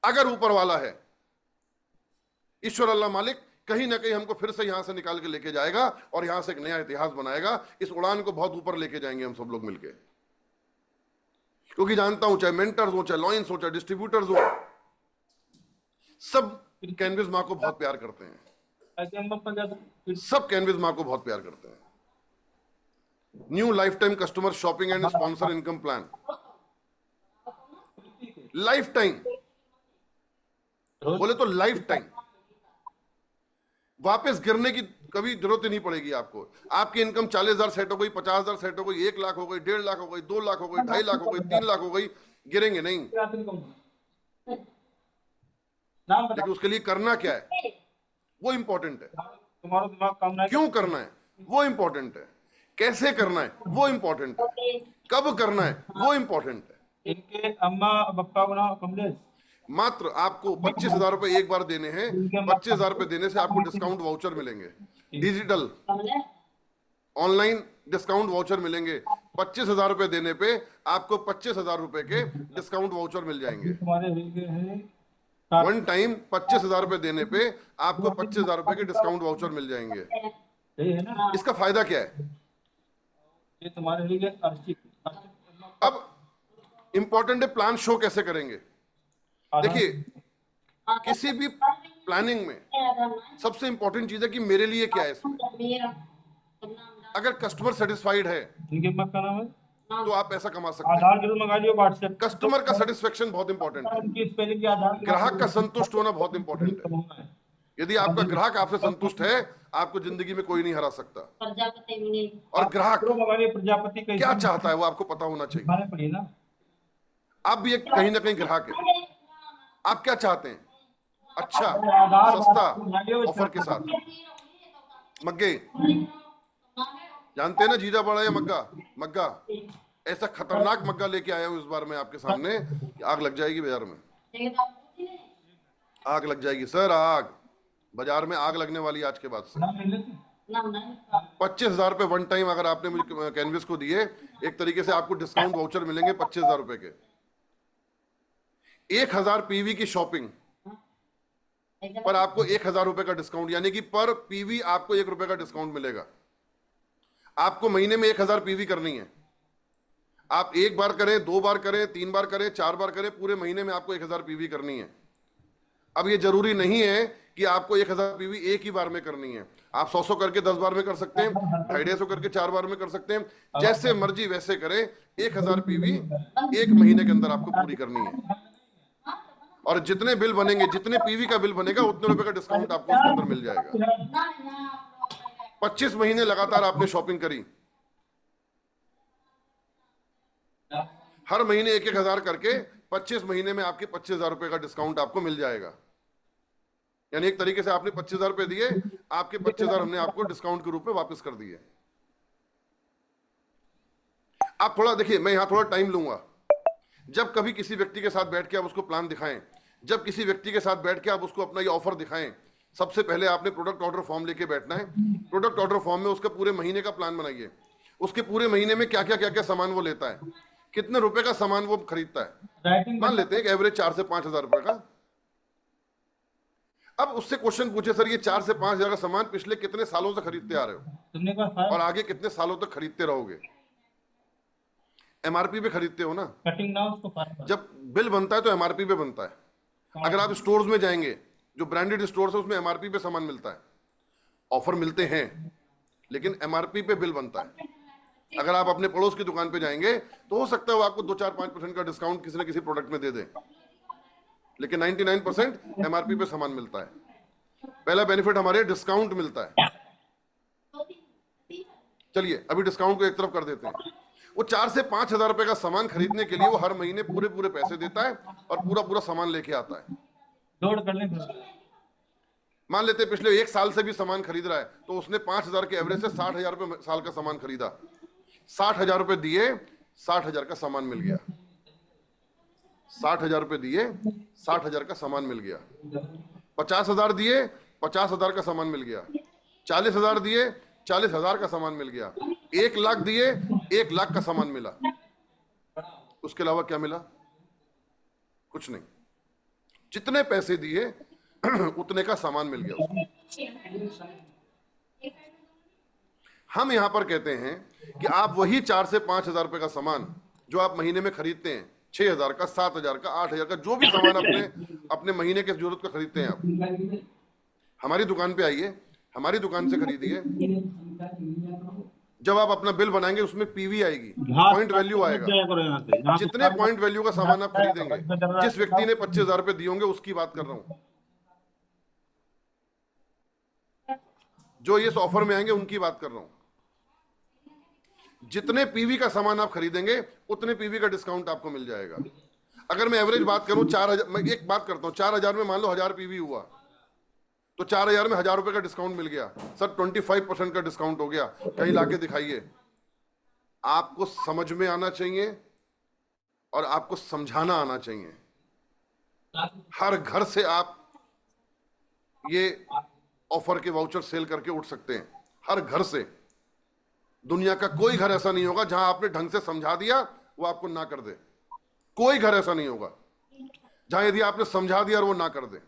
अगर ऊपर वाला है, ईश्वर अल्लाह मालिक कहीं ना कहीं हमको फिर से यहां से निकाल के लेके जाएगा और यहां से एक नया इतिहास बनाएगा। इस उड़ान को बहुत ऊपर लेके जाएंगे हम सब लोग मिलके, क्योंकि जानता हूं चाहे मेंटर्स हो, चाहे लॉयंस हो, चाहे डिस्ट्रीब्यूटर्स हो, सब कैनविस माँ को बहुत प्यार करते हैं। सब कैनविस माँ को बहुत प्यार करते हैं। New life time customer shopping and sponsor income plan, life time, बोले तो लाइफ टाइम, वापस गिरने की कभी जरूरत ही नहीं पड़ेगी आपको। आपकी इनकम 40,000 सेट हो गई, 50,000 सेट हो गई, 1 लाख हो गई, 1.5 लाख हो गई, 2 लाख हो गई, 2.5 लाख हो गई, 3 लाख हो गई, गिरेंगे नहीं। लेकिन उसके लिए करना क्या है वो इंपॉर्टेंट है। तुम्हारा दिमाग काम नहीं, क्यों करना है वो इंपॉर्टेंट है, कैसे करना है वो इंपॉर्टेंट है, कब करना है वो इंपॉर्टेंट है। इनके अम्मा बप्पा को ना कमलेश, मात्र आपको 25,000 रुपए एक बार देने हैं। 25,000 रुपए देने से आपको डिस्काउंट वाउचर मिलेंगे, डिजिटल ऑनलाइन डिस्काउंट वाउचर मिलेंगे। 25,000 रुपए देने पे आपको 25,000 रुपए के डिस्काउंट वाउचर मिल जाएंगे। वन टाइम 25,000 रुपए देने पे आपको 25,000 रुपए के डिस्काउंट वाउचर मिल जाएंगे। इसका फायदा क्या है? ये तुम्हारे लिए अब इंपॉर्टेंट है, प्लान शो कैसे करेंगे। देखिए, किसी भी प्लानिंग में सबसे इंपॉर्टेंट चीज है कि मेरे लिए क्या है इसमें। अगर कस्टमर सेटिस्फाइड है इनके मत का नाम है तो आप पैसा कमा सकते हैं। आधार जरूर मंगा लियो व्हाट्सएप। कस्टमर का सेटिस्फेक्शन बहुत इंपॉर्टेंट है, उनकी स्पेलिंग के आधार ग्राहक का संतुष्ट होना बहुत इंपॉर्टेंट है। यदि आपका ग्राहक आपसे संतुष्ट है, आपको जिंदगी में कोई नहीं हरा सकता। और ग्राहक प्रजापति क्या चाहता है वो आपको पता होना चाहिए। ना आप भी एक कहीं ना कहीं ग्राहक है, आप क्या चाहते हैं? अच्छा सस्ता ऑफर के साथ मग्गे, जानते हैं ना जीजा बड़ा या मग्गा। मग्गा ऐसा खतरनाक मग्गा लेके आया हूं इस बार मैं आपके सामने कि आग लग जाएगी बाजार में, आग लग जाएगी सर, आग बाजार में आग लगने वाली आज के बाद से। 25,000 रुपए वन टाइम अगर आपने मुझे कैनविस को दिए, एक तरीके से आपको डिस्काउंट वाउचर मिलेंगे 25,000 रुपए के। 1,000 पीवी की शॉपिंग पर आपको 1,000 रुपए का डिस्काउंट, यानी कि पर पीवी आपको 1 रुपए का डिस्काउंट मिलेगा। आपको महीने में 1,000 पीवी करनी है। आप 1 बार करें, 2 बार करें, 3 बार करें, 4 बार करें, पूरे महीने में आपको 1,000 पीवी करनी है। अब ये जरूरी नहीं है कि आपको 1,000 पीवी एक ही बार में करनी है। आप 100 करके 10 बार में कर सकते हैं, 250 करके 4 बार में कर सकते हैं, जैसे मर्जी वैसे करें। 1,000 पीवी एक महीने के अंदर आपको पूरी करनी है। और जितने बिल बनेंगे, जितने पीवी का बिल बनेगा, उतने रुपए का डिस्काउंट आपको उसके अंदर मिल जाएगा। 25 महीने लगातार आपने शॉपिंग करी, हर महीने 1,000 करके 25 महीने में आपके 25,000 रुपए का डिस्काउंट आपको मिल जाएगा। यानी एक तरीके से आपने 25,000 रुपए दिए, आपके 25,000 हमने आपको डिस्काउंट के रूप में वापस कर दिए। आप थोड़ा देखिए, मैं यहाँ थोड़ा टाइम लूंगा। जब कभी किसी व्यक्ति के साथ बैठ के आप उसको प्लान दिखाएं, जब किसी व्यक्ति के साथ बैठ के आप उसको अपना ये ऑफर दिखाएं, सबसे पहले आपने प्रोडक्ट ऑर्डर फॉर्म लेके बैठना है। प्रोडक्ट ऑर्डर फॉर्म में उसका पूरे महीने का प्लान बनाइए, उसके पूरे महीने में क्या क्या सामान वो लेता है, कितने रुपए का सामान वो खरीदता है। मान लेते हैं कि एवरेज 4 से 5 हजार रुपए का। अब उससे क्वेश्चन पूछे, सर ये 4 से 5 हजार का सामान पिछले कितने सालों से खरीदते आ रहे हो और आगे कितने सालों तक खरीदते रहोगे? एमआरपी पे खरीदते हो ना, कटिंग ना उसको जब बिल बनता है तो एमआरपी पे बनता है। अगर आप स्टोर्स में जाएंगे, जो ब्रांडेड स्टोर्स है उसमें एमआरपी पे सामान मिलता है, ऑफर मिलते हैं लेकिन एमआरपी पे बिल बनता है। अगर आप अपने पड़ोस की दुकान पे जाएंगे तो हो सकता है वो आपको 2-4-5% का डिस्काउंट किसी न किसी प्रोडक्ट में दे दे, लेकिन 99% एमआरपी पे सामान मिलता है। पहला बेनिफिट हमारे डिस्काउंट मिलता है। चलिए अभी डिस्काउंट को एक तरफ कर देते हैं। वो 4 से 5 हजार रुपए का सामान खरीदने के लिए वो हर महीने पूरे पैसे देता है और पूरा सामान लेके आता है। लोड करने मान लेते हैं पिछले 1 साल से भी सामान खरीद रहा है तो उसने 5 हजार के एवरेज से 60 हजार रुपए साल का सामान खरीदा। 60 हजार रुपए दिए, 60 हजार का सामान मिल गया। 60 हजार रुपए दिए, 60 हजार का सामान मिल गया। 50 हजार दिए, 50 हजार का सामान मिल गया। 40 हजार दिए, 40 हजार का सामान मिल गया। 1 लाख दिए, 1 लाख का सामान मिला। उसके अलावा क्या मिला? कुछ नहीं। जितने पैसे दिए उतने का सामान मिल गया उसको। हम यहां पर कहते हैं कि आप वही 4 से 5 हजार रुपए का सामान जो आप महीने में खरीदते हैं, 6 हजार का, 7 हजार का, 8 हजार का, जो भी सामान अपने महीने के जरूरत का खरीदते हैं, आप हमारी दुकान पे आइए, हमारी दुकान से खरीदिए। जब आप अपना बिल बनाएंगे उसमें पीवी आएगी, पॉइंट वैल्यू आएगा। जितने पॉइंट वैल्यू का सामान आप खरीदेंगे, जिस व्यक्ति ने 25 हजार रुपए दिए होंगे उसकी बात कर रहा हूं, जो इस ऑफर में आएंगे उनकी बात कर रहा हूं। जितने पीवी का सामान आप खरीदेंगे उतने पीवी का डिस्काउंट आपको मिल जाएगा। अगर मैं एवरेज बात करूं 4000, मैं एक बात करता हूं, 4000 में मान लो 1000 पीवी हुआ तो 4000 में 1000 रुपए का डिस्काउंट मिल गया। सर 25% का डिस्काउंट हो गया, कहीं लाके दिखाइए। आपको समझ में आना चाहिए और आपको समझाना आना चाहिए। हर घर से आप ये ऑफर के वाउचर सेल करके उठ सकते हैं, हर घर से। दुनिया का कोई घर ऐसा नहीं होगा जहां आपने ढंग से समझा दिया वो आपको ना कर दे। कोई घर ऐसा नहीं होगा जहां यदि आपने समझा दिया और वो ना कर दे।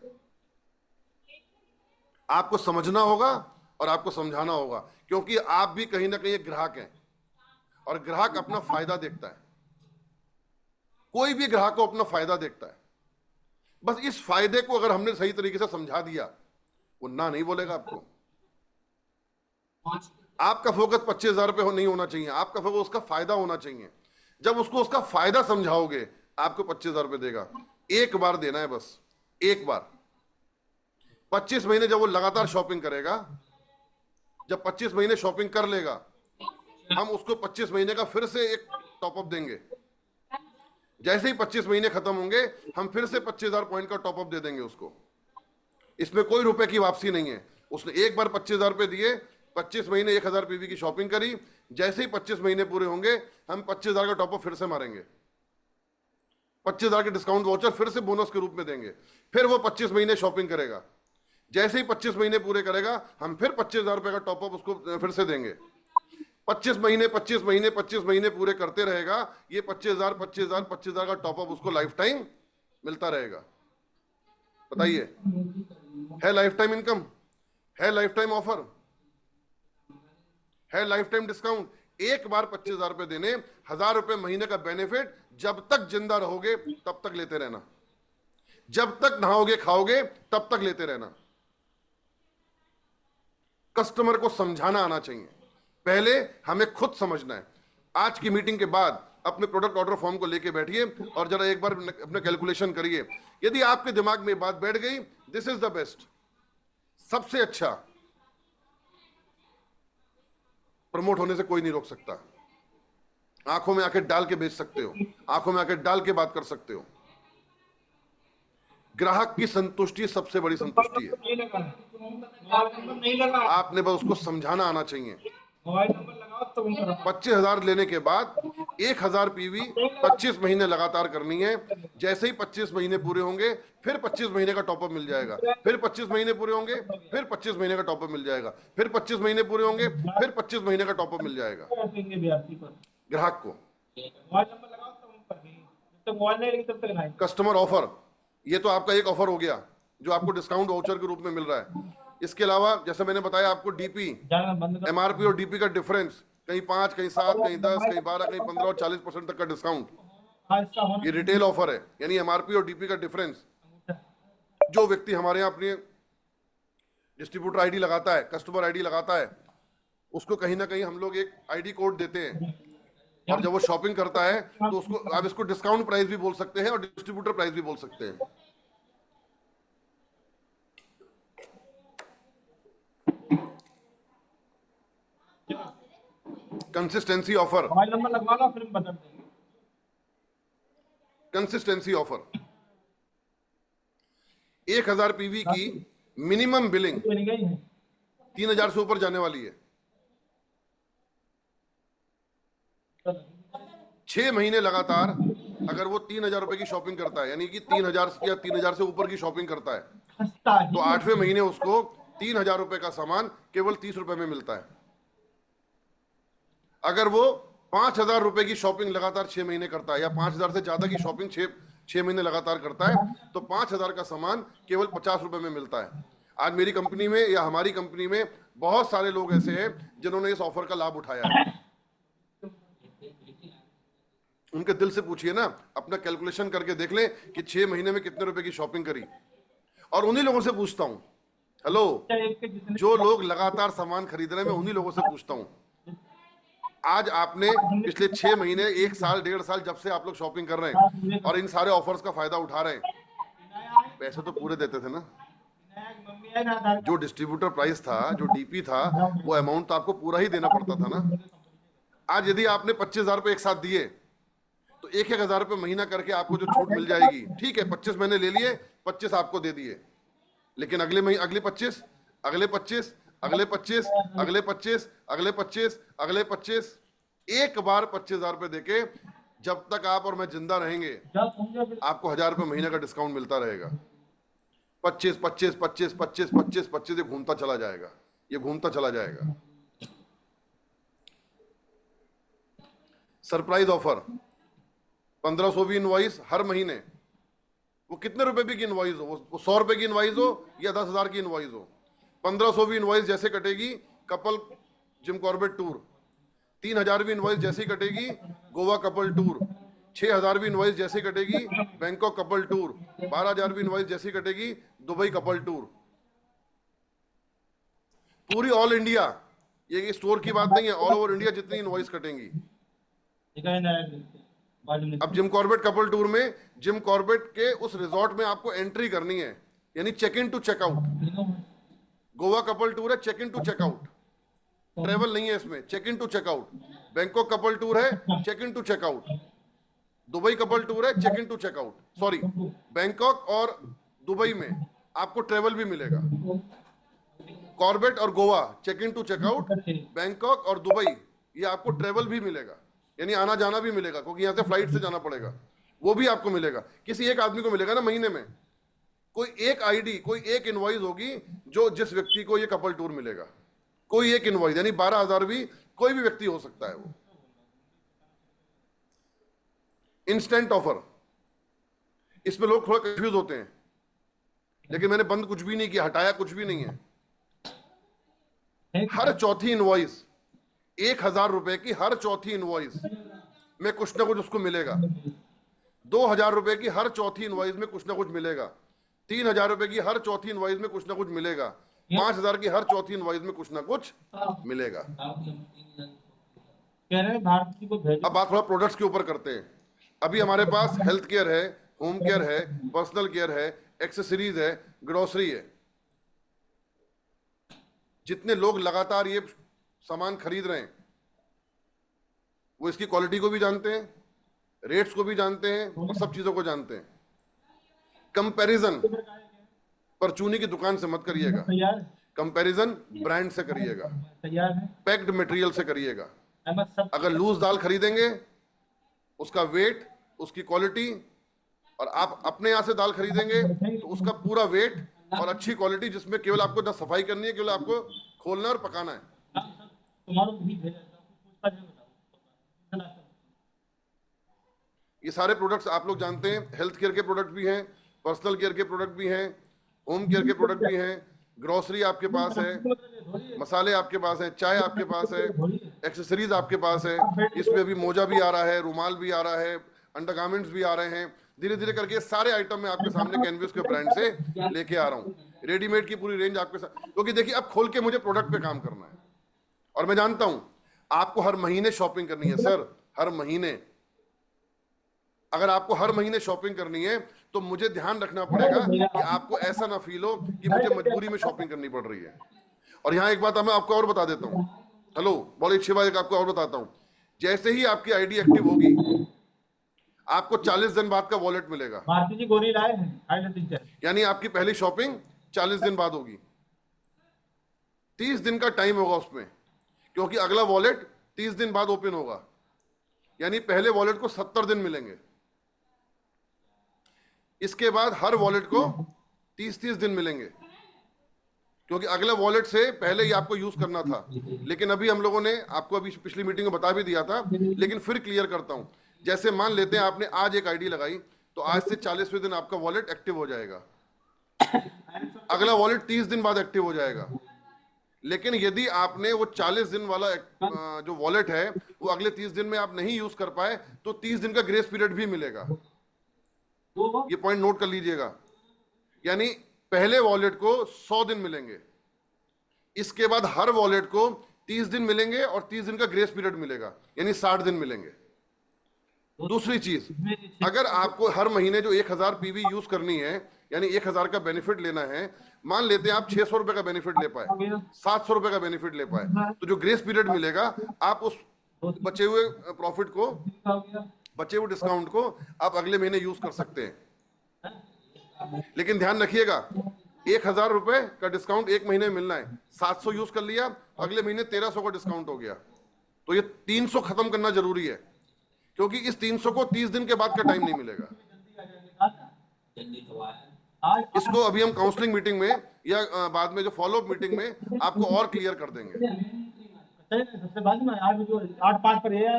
आपको समझना होगा और आपको समझाना होगा, क्योंकि आप भी कहीं ना कहीं एक ग्राहक हैं और ग्राहक अपना फायदा देखता है। कोई भी ग्राहक को अपना फायदा देखता है। बस इस फायदे को अगर हमने सही तरीके से समझा दिया, वो ना नहीं बोलेगा आपको। आपका फोकस 25,000 रुपए नहीं होना चाहिए, आपका फोकस उसका फायदा होना चाहिए। जब उसको उसका फायदा समझाओगे आपको 25,000 रुपए देगा। एक बार देना है, बस एक बार। 25 महीने जब वो लगातार शॉपिंग करेगा, जब 25 महीने शॉपिंग कर लेगा, हम उसको 25 महीने का फिर से एक टॉपअप देंगे। जैसे ही 25 महीने खत्म होंगे हम फिर से 25,000 पॉइंट का टॉपअप दे देंगे उसको। इसमें कोई रुपए की वापसी नहीं है। उसने एक बार 25,000 रुपए दिए, 25 महीने 1000 पीवी की शॉपिंग करी, जैसे ही 25 महीने पूरे होंगे हम 25,000 का टॉपअप फिर से मारेंगे। 25,000 के डिस्काउंट वाउचर फिर से बोनस के रूप में देंगे। फिर वो 25 महीने शॉपिंग करेगा। जैसे ही 25 महीने पूरे करेगा हम फिर 25,000 रुपए का टॉपअप उसको फिर से देंगे। 25 महीने पूरे करते रहेगा। ये 25,000 का टॉपअप उसको लाइफ टाइम मिलता रहेगा। बताइए, है लाइफ टाइम इनकम, है लाइफ टाइम ऑफर, है लाइफ टाइम डिस्काउंट। एक बार 25,000 रुपए देने, 1000 रुपए महीने का बेनिफिट। जब तक जिंदा रहोगे तब तक लेते रहना, जब तक नहाओगे खाओगे तब तक लेते रहना। कस्टमर को समझाना आना चाहिए, पहले हमें खुद समझना है। आज की मीटिंग के बाद अपने प्रोडक्ट ऑर्डर फॉर्म को लेके बैठिए और जरा एक बार अपने कैलकुलेशन करिए। यदि आपके दिमाग में बात बैठ गई, दिस इज द बेस्ट, सबसे अच्छा, प्रमोट होने से कोई नहीं रोक सकता। आंखों में आंखें डाल के बेच सकते हो, आंखों में आंखें डाल के बात कर सकते हो। ग्राहक की संतुष्टि सबसे बड़ी संतुष्टि है। आपने बस उसको समझाना आना चाहिए। 25,000 लेने के बाद 1000 पीवी 25 महीने लगातार करनी है। जैसे ही 25 महीने पूरे होंगे फिर 25 महीने का टॉपअप मिल जाएगा, फिर 25 महीने पूरे होंगे फिर 25 महीने का टॉपअप मिल जाएगा, फिर 25 महीने पूरे होंगे फिर 25 महीने का टॉपअप मिल जाएगा ग्राहक को। कस्टमर ऑफर, ये तो आपका एक ऑफर हो गया जो आपको डिस्काउंट वाउचर के रूप में मिल रहा है। इसके अलावा जैसे मैंने बताया आपको डीपी, एमआरपी और डीपी का डिफरेंस, कहीं 5 कहीं 7 कहीं 10 कहीं 12 कहीं 15 और 40% तक का डिस्काउंट। ये रिटेल ऑफर है, यानी एमआरपी और डीपी का डिफरेंस। जो व्यक्ति हमारे यहाँ अपनी डिस्ट्रीब्यूटर आईडी लगाता है, कस्टमर आईडी लगाता है, उसको कहीं ना कहीं हम लोग एक आईडी कोड देते हैं, और जब वो शॉपिंग करता है तो उसको आप इसको डिस्काउंट प्राइस भी बोल सकते हैं और डिस्ट्रीब्यूटर प्राइस भी बोल सकते हैं। कंसिस्टेंसी ऑफर, मोबाइल नंबर लगवा लो फिर बता देंगे। कंसिस्टेंसी ऑफर, 1000 पीवी की मिनिमम बिलिंग 3000 से ऊपर जाने वाली है। 6 महीने लगातार अगर वो 3000 रुपए की शॉपिंग करता है, यानी कि 3000 या 3000 से ऊपर की शॉपिंग करता है, तो 8वें महीने उसको 3000 रुपए का सामान केवल 30 रुपए में मिलता है। अगर वो 5000 रुपए की शॉपिंग लगातार 6 महीने करता है, या 5000 से ज्यादा की शॉपिंग 6 महीने लगातार करता है, तो 5000 का सामान केवल 50 रुपए में मिलता है। आज मेरी कंपनी में या हमारी कंपनी में बहुत सारे लोग ऐसे हैं जिन्होंने इस ऑफर का लाभ उठाया है। उनके दिल से पूछिए ना, अपना कैलकुलेशन करके देख लें कि 6 महीने में कितने रुपए की शॉपिंग करी। और उन्हीं लोगों से पूछता हूं, हेलो, जो लोग लगातार सामान खरीद रहे हैं, मैं उन्हीं लोगों से पूछता हूं, आज आपने पिछले 6 महीने, 1 साल, 1.5 साल जब से आप लोग शॉपिंग कर रहे हैं और इन सारे ऑफर्स का फायदा उठा रहे हैं, पैसे तो पूरे देते थे ना। जो डिस्ट्रीब्यूटर प्राइस था, जो डीपी था, वो अमाउंट तो आपको पूरा ही देना पड़ता था ना। आज यदि आपने 25,000 रुपए एक साथ दिए तो 1,000 रुपए महीना करके आपको जो छूट मिल जाएगी, ठीक है, 25 महीने ले लिए, 25 आपको दे दिए, लेकिन अगले महीने अगले 25, अगले 25, अगले 25, अगले 25, अगले 25, अगले 25, एक बार 25,000 रुपए देके जब तक आप और मैं जिंदा रहेंगे आपको 1000 रुपए महीने का डिस्काउंट मिलता रहेगा। 25, 25, 25, 25, 25, 25 ये घूमता चला जाएगा, ये घूमता चला जाएगा। सरप्राइज ऑफर, 1500 भी इनवॉइस हर महीने, वो कितने रुपए भी की इनवॉइस हो, वो 100 रुपए की इनवॉइस हो या 10,000 की इनवॉइस हो, 1500 भी इनवॉइस जैसे कटेगी कपल जिम कॉर्बेट टूर, 3000 भी इनवॉइस जैसे कटेगी गोवा कपल टूर, 6000 भी इनवॉइस जैसे कटेगी बैंकॉक कपल टूर, 12,000 भी इनवॉइस जैसी कटेगी दुबई कपल टूर। पूरी ऑल इंडिया, ये स्टोर की बात नहीं है, ऑल ओवर इंडिया जितनी इनवॉइस कटेंगी। अब जिम कॉर्बेट कपल टूर में जिम कॉर्बेट के उस रिजॉर्ट में आपको एंट्री करनी है, यानी check in to checkout. Goa couple tour है check in to checkout, travel नहीं है इसमें, check in to checkout. Bangkok couple tour है check in to checkout. Dubai couple tour है check in to checkout. Sorry, Bangkok और Dubai में आपको travel भी मिलेगा। कॉर्बेट और Goa check in to checkout, Bangkok और दुबई ये आपको ट्रेवल भी मिलेगा, यानी आना जाना भी मिलेगा, क्योंकि यहाँ से फ्लाइट से जाना पड़ेगा, वो भी आपको मिलेगा। किसी एक आदमी को मिलेगा ना महीने में, कोई एक आईडी, कोई एक इनवॉइस होगी जो जिस व्यक्ति को ये कपल टूर मिलेगा, कोई एक इनवॉइस, यानी 12,000 भी कोई भी व्यक्ति हो सकता है वो। इंस्टेंट ऑफर, इसमें लोग थोड़ा कंफ्यूज होते हैं, लेकिन मैंने बंद कुछ भी नहीं किया, हटाया कुछ भी नहीं है। हर चौथी इनवॉइस, 1,000 रुपए की हर चौथी इनवॉइस में कुछ ना कुछ उसको मिलेगा। 2,000 रुपए की हर चौथी इनवॉइस में कुछ ना कुछ मिलेगा। 3,000 रुपए की हर चौथी इनवॉइस में कुछ ना कुछ मिलेगा। 5,000 की हर चौथी इनवॉइस में कुछ ना कुछ मिलेगा। अब बात थोड़ा प्रोडक्ट्स के ऊपर करते हैं। अभी हमारे पास हेल्थ केयर है, होम केयर है, पर्सनल केयर है, एक्सेसरीज है, ग्रोसरी है। जितने लोग लगातार ये सामान खरीद रहे हैं वो इसकी क्वालिटी को भी जानते हैं, रेट्स को भी जानते हैं और सब चीजों को जानते हैं। कंपैरिजन परचूनी की दुकान से मत करिएगा, कंपैरिजन ब्रांड से करिएगा, पैक्ड मटेरियल से करिएगा। अगर लूज दाल खरीदेंगे उसका वेट, उसकी क्वालिटी, और आप अपने यहाँ से दाल खरीदेंगे तो उसका पूरा वेट और अच्छी क्वालिटी, जिसमें केवल आपको ना सफाई करनी है, केवल आपको खोलना और पकाना है। ये सारे प्रोडक्ट्स आप लोग जानते हैं, हेल्थ केयर के प्रोडक्ट भी हैं, पर्सनल केयर के प्रोडक्ट भी हैं, होम केयर के प्रोडक्ट भी हैं, ग्रोसरी आपके पास है, मसाले आपके पास है, चाय आपके पास है, एक्सेसरीज आपके पास है। इसमें अभी मोजा भी आ रहा है, रुमाल भी आ रहा है, अंडरगारमेंट्स भी आ रहे हैं। धीरे धीरे करके सारे आइटम मैं आपके सामने कैनविस के ब्रांड से लेके आ रहा हूँ। रेडीमेड की पूरी रेंज आपके साथ, क्योंकि देखिए अब खोल के मुझे प्रोडक्ट पे काम करना है, और मैं जानता हूं आपको हर महीने शॉपिंग करनी है सर, हर महीने। अगर आपको हर महीने शॉपिंग करनी है तो मुझे ध्यान रखना पड़ेगा कि आपको ऐसा ना फील हो कि मुझे मजबूरी में शॉपिंग करनी पड़ रही है। और यहाँ एक बात मैं आपको और बता देता हूँ, हेलो बहुत अच्छी बात, एक आपको और बताता हूँ। जैसे ही आपकी आईडी एक्टिव होगी, आपको 40 दिन बाद का वॉलेट मिलेगा। भारती जी गोली लाए हैं, यानी आपकी पहली शॉपिंग 40 दिन बाद होगी। 30 दिन का टाइम होगा उसमें, क्योंकि अगला वॉलेट 30 दिन बाद ओपन होगा। यानी पहले वॉलेट को 70 दिन मिलेंगे, इसके बाद हर वॉलेट को 30-30 दिन मिलेंगे, क्योंकि अगले वॉलेट से पहले ही आपको यूज करना था। लेकिन अभी हम लोगों ने आपको अभी पिछली मीटिंग में बता भी दिया था, लेकिन फिर क्लियर करता हूं। जैसे मान लेते हैं आपने आज एक आईडी लगाई, तो आज से 40वें दिन आपका वॉलेट एक्टिव हो जाएगा, अगला वॉलेट 30 दिन बाद एक्टिव हो जाएगा। लेकिन यदि आपने वो 40 दिन वाला जो वॉलेट है वो अगले 30 दिन में आप नहीं यूज कर पाए, तो 30 दिन का ग्रेस पीरियड भी मिलेगा। ये पॉइंट नोट कर लीजिएगा। यानी पहले वॉलेट को 100 दिन मिलेंगे, इसके बाद हर वॉलेट को 30 दिन मिलेंगे और 30 दिन का ग्रेस पीरियड मिलेगा, यानी 60 दिन मिलेंगे। दूसरी चीज, अगर आपको हर महीने जो 1000 पीवी यूज करनी है, यानी 1000 का बेनिफिट लेना है, मान लेते हैं आप 600 रुपए का बेनिफिट ले पाए, 700 रुपए का बेनिफिट ले पाए, तो जो ग्रेस पीरियड मिलेगा आप उस बचे हुए प्रॉफिट को, बचे हुए डिस्काउंट को आप अगले महीने यूज कर सकते हैं। लेकिन ध्यान रखिएगा, 1000 रुपए का डिस्काउंट एक महीने में मिलना है। 700 यूज कर लिया, अगले महीने 1300 का डिस्काउंट हो गया, तो ये 300 खत्म करना जरूरी है, क्योंकि इस 300 को 30 दिन के बाद का टाइम नहीं मिलेगा। इसको अभी हम काउंसलिंग मीटिंग में या बाद में जो फॉलोअप मीटिंग में आपको और क्लियर कर देंगे। सबसे बाद में 8-5 पर है।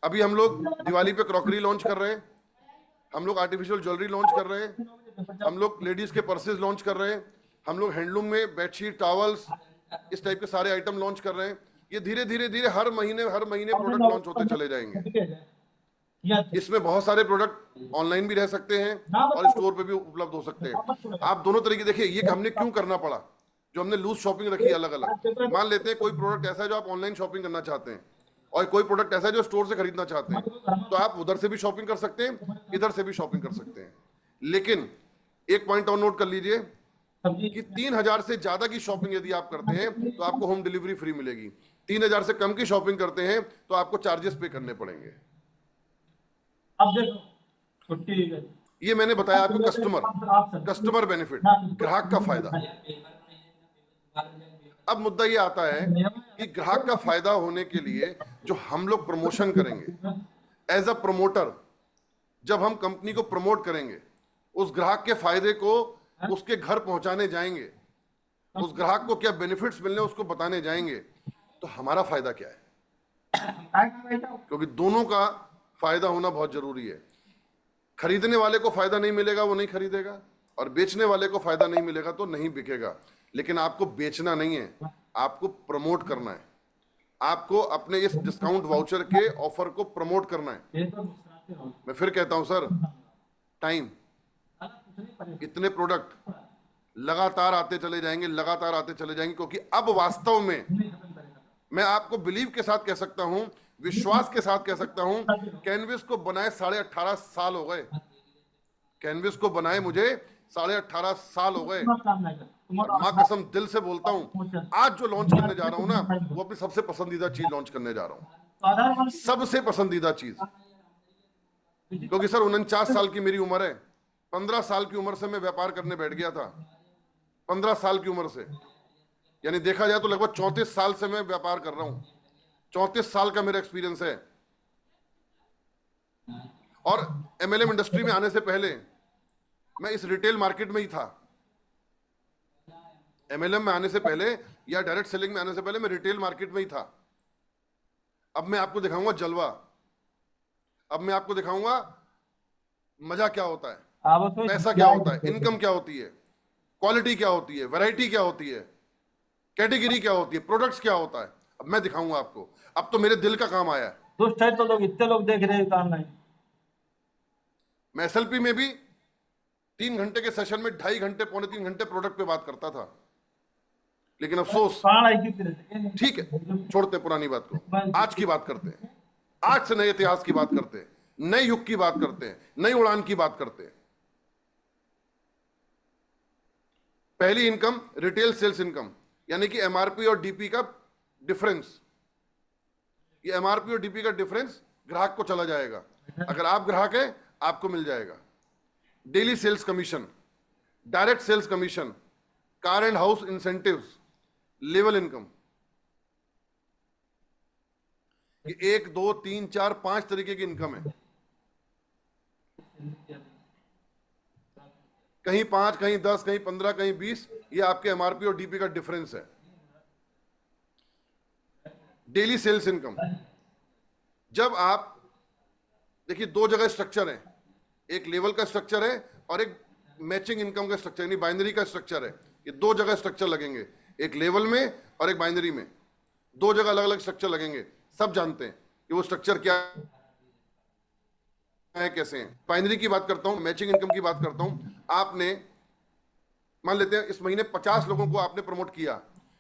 अभी हम लोग दिवाली पे क्रॉकरी लॉन्च कर रहे हैं, हम लोग आर्टिफिशियल ज्वेलरी लॉन्च कर रहे हैं, हम लोग लेडीज के पर्सेज लॉन्च कर रहे हैं, हम लोग हैंडलूम में बेडशीट, टॉवल्स, इस टाइप के सारे आइटम लॉन्च कर रहे हैं। ये धीरे धीरे धीरे हर महीने प्रोडक्ट लॉन्च होते चले जाएंगे। इसमें बहुत सारे प्रोडक्ट ऑनलाइन भी रह सकते हैं और स्टोर पे भी उपलब्ध हो सकते हैं। आप दोनों तरीके देखिए, ये हमने क्यों करना पड़ा, जो हमने लूज शॉपिंग रखी अलग अलग। मान लेते हैं कोई प्रोडक्ट ऐसा है जो आप ऑनलाइन शॉपिंग करना चाहते हैं, और कोई प्रोडक्ट ऐसा है जो स्टोर से खरीदना चाहते हैं, तो आप उधर से भी शॉपिंग कर सकते हैं, इधर से भी शॉपिंग कर सकते हैं। लेकिन एक पॉइंट और नोट कर लीजिए कि 3000 से ज्यादा की शॉपिंग यदि आप करते हैं तो आपको होम डिलीवरी फ्री मिलेगी। 3000 से कम की शॉपिंग करते हैं तो आपको चार्जेस पे करने पड़ेंगे। अब देखो, ये मैंने बताया आपको कस्टमर बेनिफिट, ग्राहक का फायदा। अब मुद्दा ये आता है कि ग्राहक का फायदा होने के लिए जो हम लोग प्रमोशन करेंगे, एज अ प्रमोटर जब हम कंपनी को प्रमोट करेंगे, उस ग्राहक के फायदे को उसके घर पहुंचाने जाएंगे, उस ग्राहक को क्या बेनिफिट्स मिलने उसको बताने जाएंगे, तो हमारा फायदा क्या है? क्योंकि दोनों का फायदा होना बहुत जरूरी है। खरीदने वाले को फायदा नहीं मिलेगा वो नहीं खरीदेगा, और बेचने वाले को फायदा नहीं मिलेगा तो नहीं बिकेगा। लेकिन आपको बेचना नहीं है, आपको प्रमोट करना है, आपको अपने इस डिस्काउंट वाउचर के ऑफर को प्रमोट करना है। मैं फिर कहता हूं सर, टाइम, इतने प्रोडक्ट लगातार आते चले जाएंगे, लगातार आते चले जाएंगे, क्योंकि अब वास्तव में मैं आपको बिलीव के साथ कह सकता हूं, विश्वास के साथ कह सकता हूं, कैनविस को बनाए 18.5 साल हो गए। कैनविस को बनाए मुझे 18.5 साल हो गए, और मां कसम दिल से बोलता हूं, आज जो लॉन्च करने जा रहा हूं ना, वो अपनी सबसे पसंदीदा चीज लॉन्च करने जा रहा हूं, सबसे पसंदीदा चीज। क्योंकि सर 49 साल की मेरी उम्र है, 15 साल की उम्र से मैं व्यापार करने बैठ गया था, 15 साल की उम्र से, यानी देखा जाए तो लगभग 34 साल से मैं व्यापार कर रहा हूं। 34 साल का मेरा एक्सपीरियंस है। और एमएलएम इंडस्ट्री में आने से पहले मैं इस रिटेल मार्केट में ही था। एमएलएम में आने से पहले या डायरेक्ट सेलिंग में आने से पहले मैं रिटेल मार्केट में ही था। अब मैं आपको दिखाऊंगा जलवा, अब मैं आपको दिखाऊंगा मजा क्या होता है, पैसा क्या होता है, इनकम क्या होती है, क्वालिटी क्या होती है, वैरायटी क्या होती है, कैटेगरी क्या होती है, प्रोडक्ट्स क्या होता है। अब मैं दिखाऊंगा आपको। अब तो मेरे दिल का काम आया है। दुष्ट है तो लोग, इतने लोग देख रहे हैं, काम नहीं। मैं एसएलपी में भी 3 घंटे के सेशन में 2.5 घंटे, पौने 3 घंटे प्रोडक्ट पे बात करता था। लेकिन अफसोस, ठीक है, छोड़ते पुरानी बात को, आज की बात करते हैं। आज से नए इतिहास की बात करते हैं, नए युग की बात करते हैं, नई उड़ान की बात करते हैं। पहली इनकम रिटेल सेल्स इनकम, यानी कि एमआरपी और डीपी का डिफरेंस। ये एमआरपी और डीपी का डिफरेंस ग्राहक को चला जाएगा। अगर आप ग्राहक हैं आपको मिल जाएगा। Daily sales commission, direct sales commission, car and house incentives, level income. ये 1, 2, 3, 4, 5 तरीके की इनकम है। कहीं 5, कहीं 10, कहीं 15, कहीं 20। ये आपके एमआरपी और डीपी का डिफरेंस है। डेली सेल्स इनकम, जब आप देखिए 2 जगह स्ट्रक्चर है, एक लेवल का स्ट्रक्चर है और एक मैचिंग इनकम का स्ट्रक्चर, यानी बाइनरी का स्ट्रक्चर है। ये 2 जगह स्ट्रक्चर लगेंगे, एक लेवल में और एक बाइनरी में। 2 जगह अलग अलग स्ट्रक्चर लगेंगे। सब जानते हैं कि वो स्ट्रक्चर क्या है, कैसे हैं। बाइनरी की बात करता हूं, मैचिंग इनकम की बात करता हूं। आपने मान लेते हैं इस महीने 50 लोगों को आपने प्रमोट किया,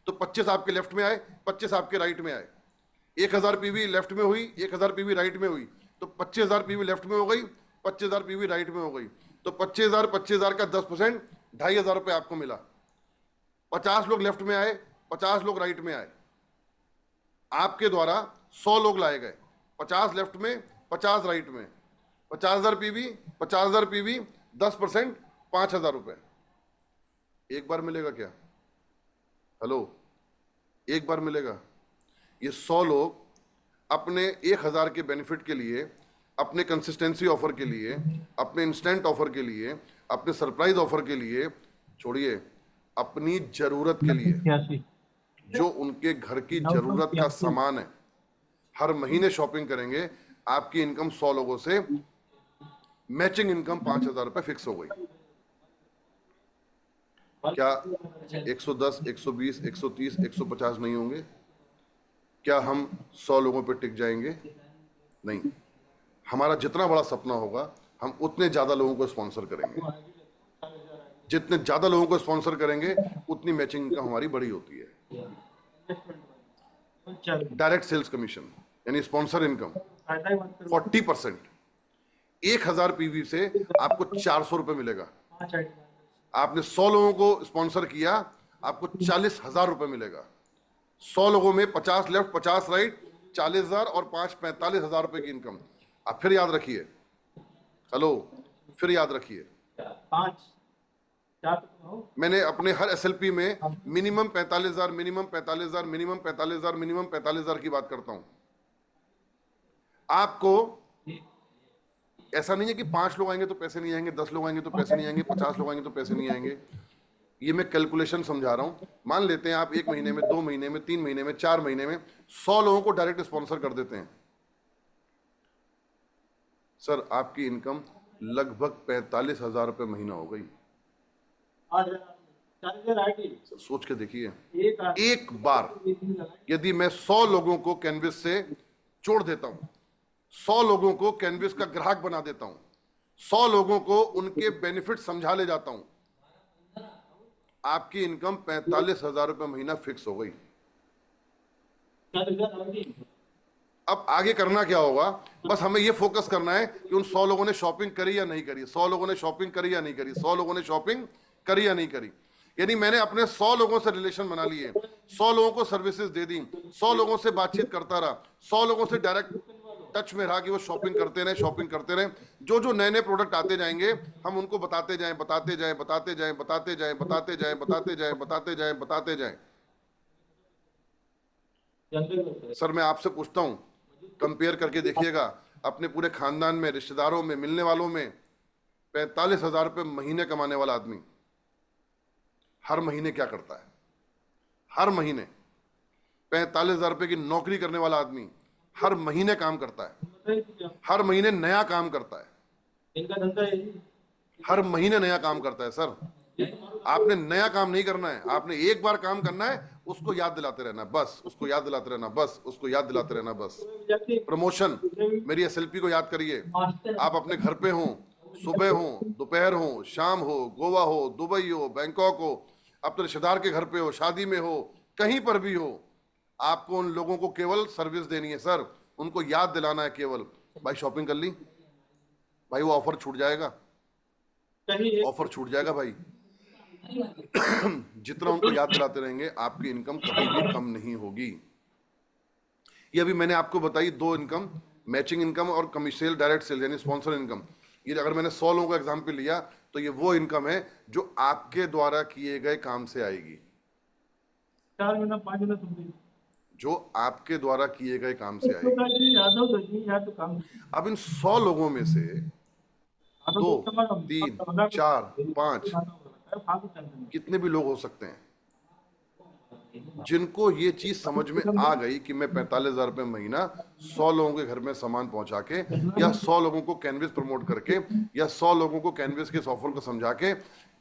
तो 25 आपके लेफ्ट में आए, 25 आपके राइट में आए। 1000 पीवी लेफ्ट में हुई, 1000 पीवी राइट में हुई, तो 25,000 पीवी लेफ्ट में हो गई, 25,000 पीवी राइट में हो गई। तो 25,000 का 10%, 2,500 रुपये आपको मिला। 50 लोग लेफ्ट में आए, 50 लोग राइट में आए। आपके द्वारा 100 लोग लाए गए, 50 लेफ्ट में, 50 राइट में। 50,000 पीवी, 50,000 पीवी, 10%, 5,000 रुपये। एक बार मिलेगा क्या? हेलो, एक बार मिलेगा? ये 100 लोग अपने 1,000 के बेनिफिट के लिए, अपने कंसिस्टेंसी ऑफर के लिए, अपने इंस्टेंट ऑफर के लिए, अपने सरप्राइज ऑफर के लिए, छोड़िए, अपनी जरूरत के लिए, जो उनके घर की जरूरत का सामान है, हर महीने शॉपिंग करेंगे। आपकी इनकम 100 लोगों से, मैचिंग इनकम 5,000 रुपए फिक्स हो गई। क्या 110, 120, 130, 150 नहीं होंगे? क्या हम 100 लोगों पे टिक जाएंगे? नहीं। हमारा जितना बड़ा सपना होगा, हम उतने ज्यादा लोगों को स्पॉन्सर करेंगे। जितने ज्यादा लोगों को स्पॉन्सर करेंगे, उतनी मैचिंग इनकम हमारी बड़ी होती है। डायरेक्ट सेल्स कमीशन यानी स्पॉन्सर इनकम 40%। 1,000 पीवी से आपको 400 रुपए मिलेगा। आपने 100 लोगों को स्पॉन्सर किया, आपको 40,000 रुपए मिलेगा। 100 लोगों में 50 लेफ्ट, 50 राइट, 40,000 और 5 45,000 रुपए की इनकम। आप फिर याद रखिए, हेलो, फिर याद रखिए, मैंने अपने हर एसएलपी में मिनिमम 45,000, मिनिमम 45,000, मिनिमम 45,000, मिनिमम 45,000 की बात करता हूं। आपको ऐसा नहीं है कि 5 लोग आएंगे तो पैसे नहीं आएंगे, 10 लोग आएंगे तो पैसे नहीं आएंगे, 50 लोग आएंगे तो पैसे नहीं आएंगे। ये मैं कैलकुलेशन समझा रहा हूं। मान लेते हैं आप 1 महीने में, 2 महीने में, 3 महीने में, 4 महीने में 100 लोगों को डायरेक्ट स्पॉन्सर कर देते हैं। सर, आपकी इनकम लगभग 45,000 रुपए महीना हो गई। सर, सोच के देखिए, एक बार यदि मैं 100 लोगों को कैनविस से जोड़ देता हूं, 100 लोगों को कैनविस का ग्राहक बना देता हूं, 100 लोगों को उनके बेनिफिट समझा ले जाता हूं, आपकी इनकम 45,000 रुपए महीना फिक्स हो गई। अब आगे करना क्या होगा? बस हमें यह फोकस करना है कि उन 100 लोगों ने शॉपिंग करी या नहीं करी, 100 लोगों ने शॉपिंग करी या नहीं करी, 100 लोगों ने शॉपिंग करी या नहीं करी। यानी मैंने अपने 100 लोगों से रिलेशन बना लिए, 100 लोगों को सर्विसेज दे दी, 100 लोगों से बातचीत करता रहा, 100 लोगों से डायरेक्ट टच में रहा कि वो शॉपिंग करते रहे, शॉपिंग करते रहे। जो जो नए नए प्रोडक्ट आते जाएंगे, हम उनको बताते जाएं, बताते जाएं, बताते जाएं, बताते जाएं, बताते जाएं, बताते जाएं, बताते जाएं, बताते जाएं। सर मैं आपसे पूछता हूं, कंपेयर करके देखिएगा अपने पूरे खानदान में, रिश्तेदारों में, मिलने वालों में, 45,000 रुपये महीने कमाने वाला आदमी हर महीने क्या करता है? हर महीने 45,000 रुपये की नौकरी करने वाला आदमी हर महीने काम करता है, हर महीने नया काम करता है, इनका धंधा है। हर महीने नया काम करता है। सर आपने नया काम नहीं करना है, आपने एक बार काम करना है, उसको याद दिलाते रहना बस, उसको याद दिलाते रहना बस, उसको याद दिलाते रहना बस। प्रमोशन, मेरी एसएलपी को याद करिए। आप अपने घर पे हो, सुबह हो, दोपहर हो, शाम हो, गोवा हो, दुबई हो, बैंकॉक हो, अपने रिश्तेदार के घर पे हो, शादी में हो, कहीं पर भी हो, आपको उन लोगों को केवल सर्विस देनी है। सर उनको याद दिलाना है केवल, भाई शॉपिंग कर ली, भाई वो ऑफर छूट जाएगा, ऑफर छूट जाएगा भाई। जितना उनको याद दिलाते रहेंगे आपकी इनकम कभी भी कम नहीं होगी। ये अभी मैंने आपको बताई दो इनकम, मैचिंग इनकम और कमीशन डायरेक्ट सेल यानी स्पॉन्सर इनकम। ये अगर मैंने 100 लोगों का एग्जाम्पल लिया तो ये वो इनकम है जो आपके द्वारा किए गए काम से आएगी, 4 महीना 5 महीना समझिए, जो आपके द्वारा किए गए काम से आएगी। अब इन 100 लोगों में से 2, 3, 4, 5 कितने भी लोग हो सकते हैं जिनको ये चीज समझ में आ गई कि मैं 45,000 रुपये महीना 100 लोगों के घर में सामान पहुंचा के, या 100 लोगों को कैनविस प्रमोट करके, या 100 लोगों को कैनविस के इस ऑफर को समझा के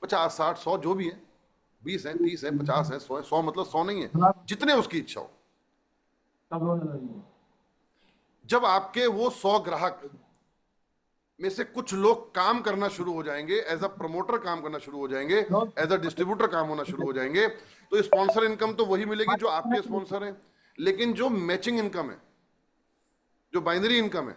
50, 60, 100 जो भी है, 20 है, 30 है, 50 है, 100 है, 100 मतलब 100 नहीं है, जितने उसकी इच्छा हो। जब आपके वो 100 ग्राहक में से कुछ लोग काम करना शुरू हो जाएंगे, एज अ प्रमोटर काम करना शुरू हो जाएंगे, एज अ डिस्ट्रीब्यूटर काम होना शुरू हो जाएंगे, तो स्पॉन्सर इनकम तो वही मिलेगी जो आपके स्पॉन्सर हैं। लेकिन जो मैचिंग इनकम है, जो बाइनरी इनकम है,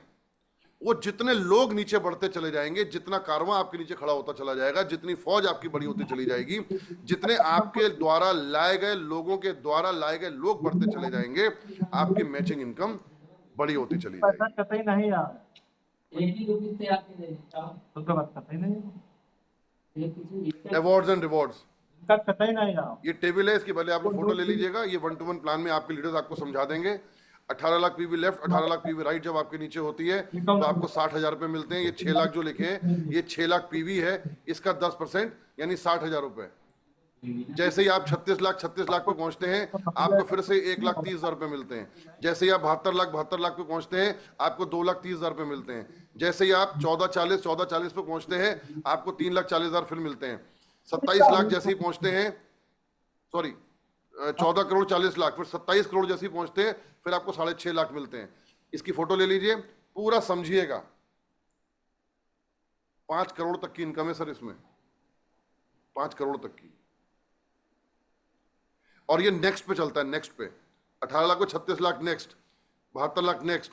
वो जितने लोग नीचे बढ़ते चले जाएंगे, जितना कारवां आपके नीचे खड़ा होता चला जाएगा, जितनी फौज आपकी बड़ी होती चली जाएगी, जितने आपके द्वारा लाए गए लोगों के द्वारा लाए गए लोग बढ़ते चले जाएंगे, आपकी मैचिंग इनकम बड़ी होती चली जाएगी। अवार्ड्स एंड रिवॉर्ड्स, ये टेबल है, इसकी पहले आप लोग फोटो ले लीजिएगा। ये 1-to-1 प्लान में आपके लीडर्स आपको समझा देंगे। 18 lakh PV left, 18 lakh PV right जब आपके नीचे होती है तो आपको 60,000 रुपए मिलते हैं। ये 6 लाख जो लिखे हैं, ये 6 लाख पीवी है, इसका 10% यानी 60,000 रुपए। जैसे ही आप 36 लाख पे पहुंचते हैं, आपको फिर से 1,30,000 रुपए मिलते हैं। जैसे ही आप 72 लाख पे पहुंचते हैं, आपको 2,30,000 रुपए मिलते हैं। जैसे ही आप 14,40 पे पहुंचते हैं, आपको 3,40,000 फिर मिलते हैं। 27 लाख जैसे ही पहुंचते हैं, सॉरी 14,40,00,000, फिर 27 करोड़ जैसे ही पहुंचते हैं, फिर आपको 6.5 लाख मिलते हैं। इसकी फोटो ले लीजिए, पूरा समझिएगा। 5 करोड़ तक की इनकम है सर इसमें, 5 करोड़ तक की। और ये नेक्स्ट पे चलता है, नेक्स्ट पे 18 लाख को 36 lakh next, 72 lakh next,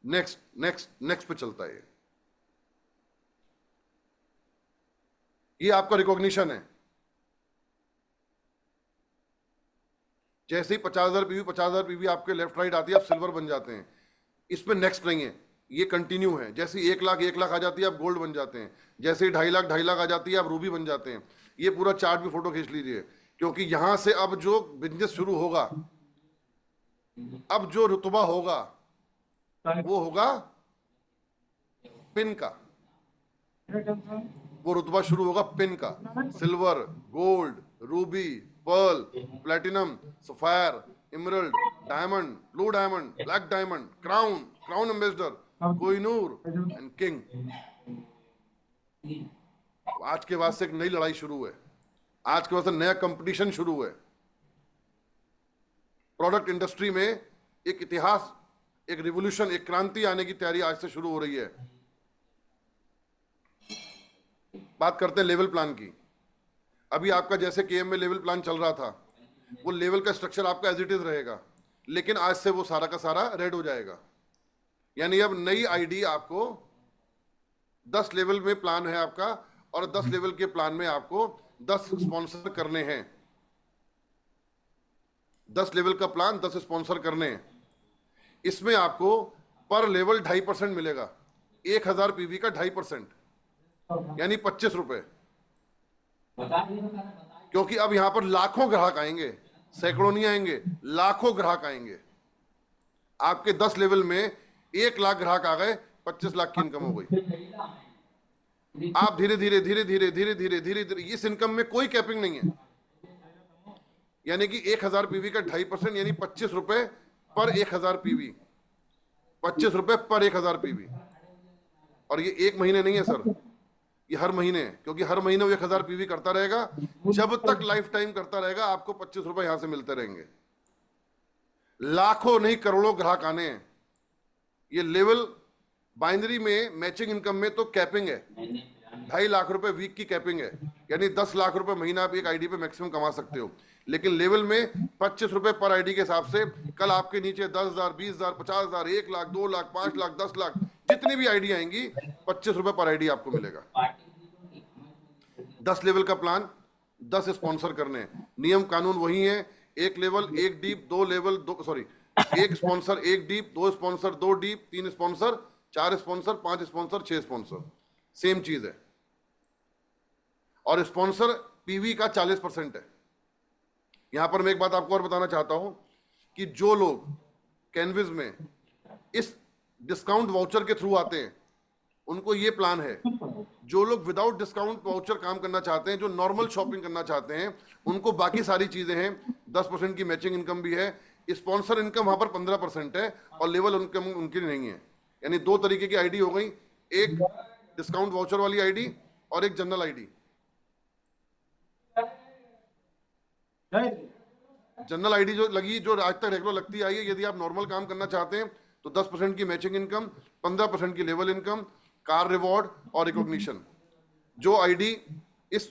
next next next पे चलता है। ये आपका रिकॉग्निशन है। जैसे ही 50,000 पीवी 50,000 पीवी आपके लेफ्ट राइट आती है, आप सिल्वर बन जाते हैं। इसमें नेक्स्ट नहीं है, ये कंटिन्यू है। जैसे ही 1 लाख आ जाती है, आप गोल्ड बन जाते हैं। जैसे ही 2.5 लाख आ जाती है, आप रूबी बन जाते हैं। ये पूरा चार्ट भी फोटो खींच लीजिए, क्योंकि यहां से अब जो बिजनेस शुरू होगा, अब जो रुतबा होगा वो होगा पिन का। वो रुतबा शुरू होगा पिन का। Silver, gold, ruby, pearl, platinum, sapphire, emerald, diamond, blue diamond, black diamond, crown ambassador, Kohinoor and king. आज के बाद से एक नई लड़ाई शुरू है। आज के बाद से नया कंपटीशन शुरू है। प्रोडक्ट इंडस्ट्री में एक इतिहास, एक रिवॉल्यूशन, एक क्रांति आने की तैयारी आज से शुरू हो रही है। बात करते हैं लेवल प्लान की। अभी आपका जैसे केएम में लेवल प्लान चल रहा था, वो लेवल का स्ट्रक्चर आपका एज इट इज रहेगा, लेकिन आज से वो सारा का सारा रेड हो जाएगा। यानी अब नई आईडी आपको 10 लेवल में प्लान है आपका, और 10 लेवल के प्लान में आपको 10 स्पॉन्सर करने हैं। 10 लेवल का प्लान, 10 स्पॉन्सर करने हैं। इसमें आपको पर लेवल 2.5% मिलेगा। 1,000 पीवी का 2.5% यानी 25 रुपए। क्योंकि अब यहां पर लाखों ग्राहक आएंगे, सैकड़ों नहीं आएंगे, लाखों ग्राहक आएंगे। आपके 10 लेवल में 1 लाख ग्राहक आ गए, 25 लाख की इनकम हो गई। आप धीरे धीरे धीरे धीरे धीरे धीरे धीरे धीरे, इस इनकम में कोई कैपिंग नहीं है, यानी कि 1000 पीवी का 2.5% यानी 25 रुपए पर 1000 पीवी, 25 रुपए पर 1000 पीवी। और ये एक महीने नहीं है सर, ये हर महीने है, क्योंकि हर महीने वो 1000 पीवी करता रहेगा, जब तक लाइफ टाइम करता रहेगा आपको 25 रुपए यहां से मिलते रहेंगे। लाखों नहीं करोड़ों ग्राहक आने हैं। ये लेवल बाइनरी में मैचिंग इनकम में तो कैपिंग है, 2.5 लाख रुपए वीक की कैपिंग है, यानी 10 लाख रुपए महीना आप एक आईडी पे मैक्सिमम कमा सकते हो। लेकिन लेवल में 25 रुपए पर आईडी के हिसाब से कल आपके नीचे 10,000, 20,000, 50,000, 1 लाख, 2 लाख, 5 लाख, 10 लाख, जितनी भी आईडी आएंगी 25 रुपए पर आईडी आपको मिलेगा। 10 लेवल का प्लान, 10 स्पॉन्सर करने हैं, नियम कानून वही है। 1 level 1 deep, 2 level 2 sorry 1 sponsor 1 deep, 2 sponsor 2 deep, 3 sponsor 4 sponsor, 5 sponsor 6 sponsor, same चीज है। और स्पॉन्सर पीवी का 40% है। यहां पर मैं एक बात आपको और बताना चाहता हूं कि जो लोग कैनविस में इस डिस्काउंट वाउचर के थ्रू आते हैं उनको ये प्लान है। जो लोग विदाउट डिस्काउंट वाउचर काम करना चाहते हैं, जो नॉर्मल शॉपिंग करना चाहते हैं, उनको बाकी सारी चीजें हैं। 10% की मैचिंग इनकम भी है, स्पॉन्सर इनकम वहां पर 15% है, और लेवल इनकम उनकी नहीं है। यानी 2 तरीके की आईडी हो गई, एक डिस्काउंट वाउचर वाली आईडी और एक जनरल आईडी। जनरल आईडी जो लगी, जो आज तक रेगुलर लगती आई है, यदि आप नॉर्मल काम करना चाहते हैं तो 10% की मैचिंग इनकम, 15% की लेवल इनकम, कार रिवॉर्ड और रिकॉग्निशन। जो आईडी इस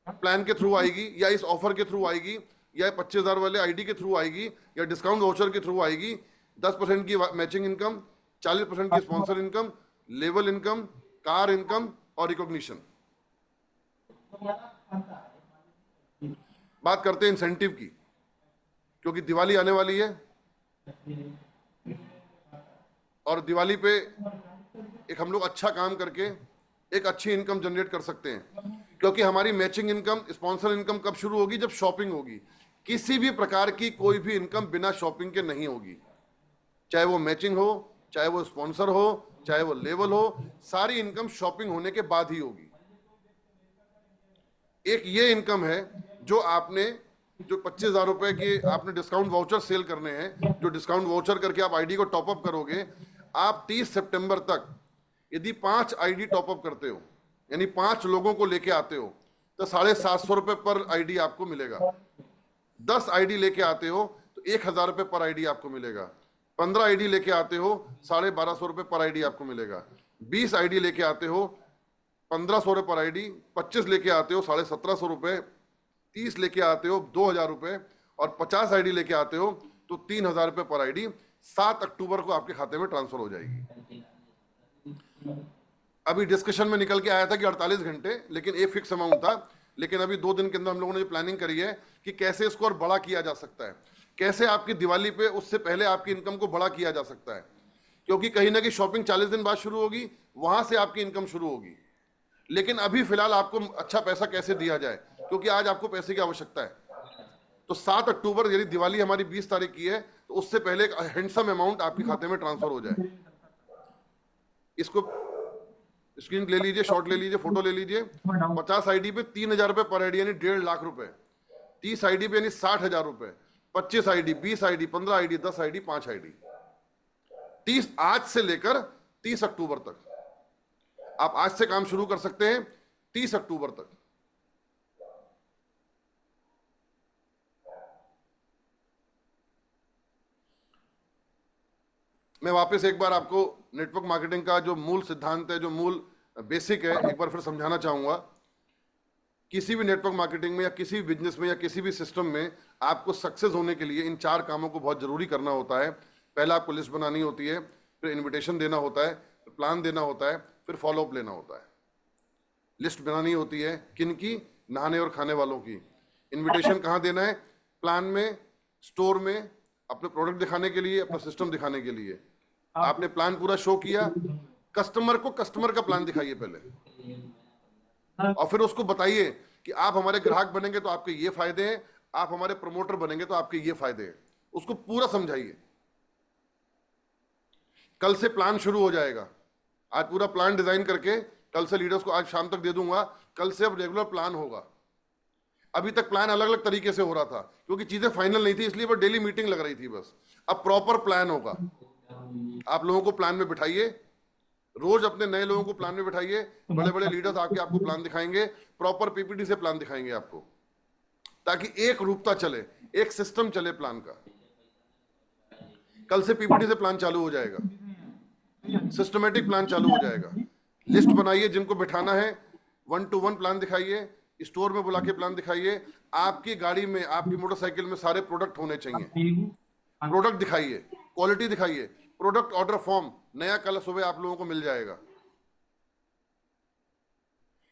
प्लान के थ्रू आएगी या इस ऑफर के थ्रू आएगी या 25,000 वाले आईडी के थ्रू आएगी या डिस्काउंट वाउचर के थ्रू आएगी, 10% की मैचिंग इनकम, 40% की sponsor income, level income, car income और रिकॉग्निशन। बात करते हैं इंसेंटिव की, क्योंकि दिवाली आने वाली है और दिवाली पे एक हम लोग अच्छा काम करके एक अच्छी इनकम जनरेट कर सकते हैं। क्योंकि हमारी मैचिंग इनकम, स्पॉन्सर इनकम कब शुरू होगी? जब शॉपिंग होगी। किसी भी प्रकार की कोई भी इनकम बिना शॉपिंग के नहीं होगी, चाहे वो मैचिंग हो, चाहे वो स्पॉन्सर हो, चाहे वो लेवल हो, सारी इनकम शॉपिंग होने के बाद ही होगी। एक ये इनकम है जो आपने, जो 25,000 रुपए के आपने डिस्काउंट वाउचर सेल करने हैं, जो डिस्काउंट वाउचर करके आप आईडी को टॉपअप करोगे, आप 30 सितंबर तक यदि 5 आईडी टॉपअप करते हो, यानी 5 लोगों को लेके आते हो, तो 750 रुपए पर आईडी आपको मिलेगा। 10 आईडी लेके आते हो तो 1000 रुपए पर आईडी आपको मिलेगा। 15 आईडी लेके आते हो 1250 रुपए पर आईडी आपको मिलेगा। 20 आईडी लेके आते हो 1500 रुपए पर आईडी, 25 लेके आते हो 1750 रुपए, 30 लेके आते हो 2000 रुपए, और 50 आईडी लेके आते हो तो 3000 रुपए पर आईडी 7 अक्टूबर को आपके खाते में ट्रांसफर हो जाएगी। अभी डिस्कशन में निकल के आया था कि 48 घंटे, लेकिन एक फिक्स अमाउंट था। लेकिन अभी 2 दिन के अंदर हम लोगों ने प्लानिंग करी है कि कैसे इसको और बड़ा किया जा सकता है, कैसे आपकी दिवाली पे उससे पहले आपकी इनकम को बड़ा किया जा सकता है। क्योंकि कहीं ना कहीं शॉपिंग 40 दिन बाद शुरू होगी, वहां से आपकी इनकम शुरू होगी। लेकिन अभी फिलहाल आपको अच्छा पैसा कैसे दिया जाए, क्योंकि आज आपको पैसे की आवश्यकता है। तो 7 अक्टूबर यदि दिवाली हमारी 20 तारीख की है, तो उससे पहले एक हैंडसम अमाउंट आपके खाते में ट्रांसफर हो जाए। इसको स्क्रीन ले लीजिए, शॉट ले लीजिए, फोटो ले लीजिए। 50 आईडी पे 3000 रुपए पर आईडी, यानी 1.5 लाख रुपए। 30 आईडी पे यानी 60,000 रुपए। 25 ID, 20 ID, 15 ID, 10 ID, 5 ID. 30 आज से लेकर 30 अक्टूबर तक आप आज से काम शुरू कर सकते हैं, 30 अक्टूबर तक। मैं वापस एक बार आपको नेटवर्क मार्केटिंग का जो मूल सिद्धांत है, जो मूल बेसिक है, एक बार फिर समझाना चाहूंगा। किसी भी नेटवर्क मार्केटिंग में या किसी भी बिजनेस में या किसी भी सिस्टम में आपको सक्सेस होने के लिए इन 4 कामों को बहुत जरूरी करना होता है। पहला आपको लिस्ट बनानी होती है, फिर इन्विटेशन देना होता है, फिर प्लान देना होता है, फिर फॉलोअप लेना होता है। लिस्ट बनानी होती है किन की? नहाने और खाने वालों की। इन्विटेशन कहाँ देना है? प्लान में, स्टोर में, अपने प्रोडक्ट दिखाने के लिए, अपना सिस्टम दिखाने के लिए। आपने प्लान पूरा शो किया, कस्टमर को कस्टमर का प्लान दिखाइए पहले, और फिर उसको बताइए कि आप हमारे ग्राहक बनेंगे तो आपके ये फायदे हैं, आप हमारे प्रमोटर बनेंगे तो आपके ये फायदे हैं। उसको पूरा समझाइए। कल से प्लान शुरू हो जाएगा। आज पूरा प्लान डिजाइन करके कल से लीडर्स को आज शाम तक दे दूंगा। कल से अब रेगुलर प्लान होगा। अभी तक प्लान अलग अलग तरीके से हो रहा था क्योंकि चीजें फाइनल नहीं थी, इसलिए बस डेली मीटिंग लग रही थी बस। अब प्रॉपर प्लान होगा। आप लोगों को प्लान में बिठाइए, रोज अपने नए लोगों को प्लान में बिठाइए। बड़े बड़े लीडर्स आके आपको प्लान दिखाएंगे, प्रॉपर पीपीटी से प्लान दिखाएंगे आपको, ताकि एक रूपता चले, एक सिस्टम चले प्लान का। कल से पीपीटी से प्लान चालू हो जाएगा, सिस्टमेटिक प्लान चालू हो जाएगा। लिस्ट बनाइए, जिनको बिठाना है 1 to 1 प्लान दिखाइए, स्टोर में बुला के प्लान दिखाइए। आपकी गाड़ी में, आपकी मोटरसाइकिल में सारे प्रोडक्ट होने चाहिए। प्रोडक्ट दिखाइए, क्वालिटी दिखाइए, प्रोडक्ट ऑर्डर फॉर्म नया कल सुबह आप लोगों को मिल जाएगा।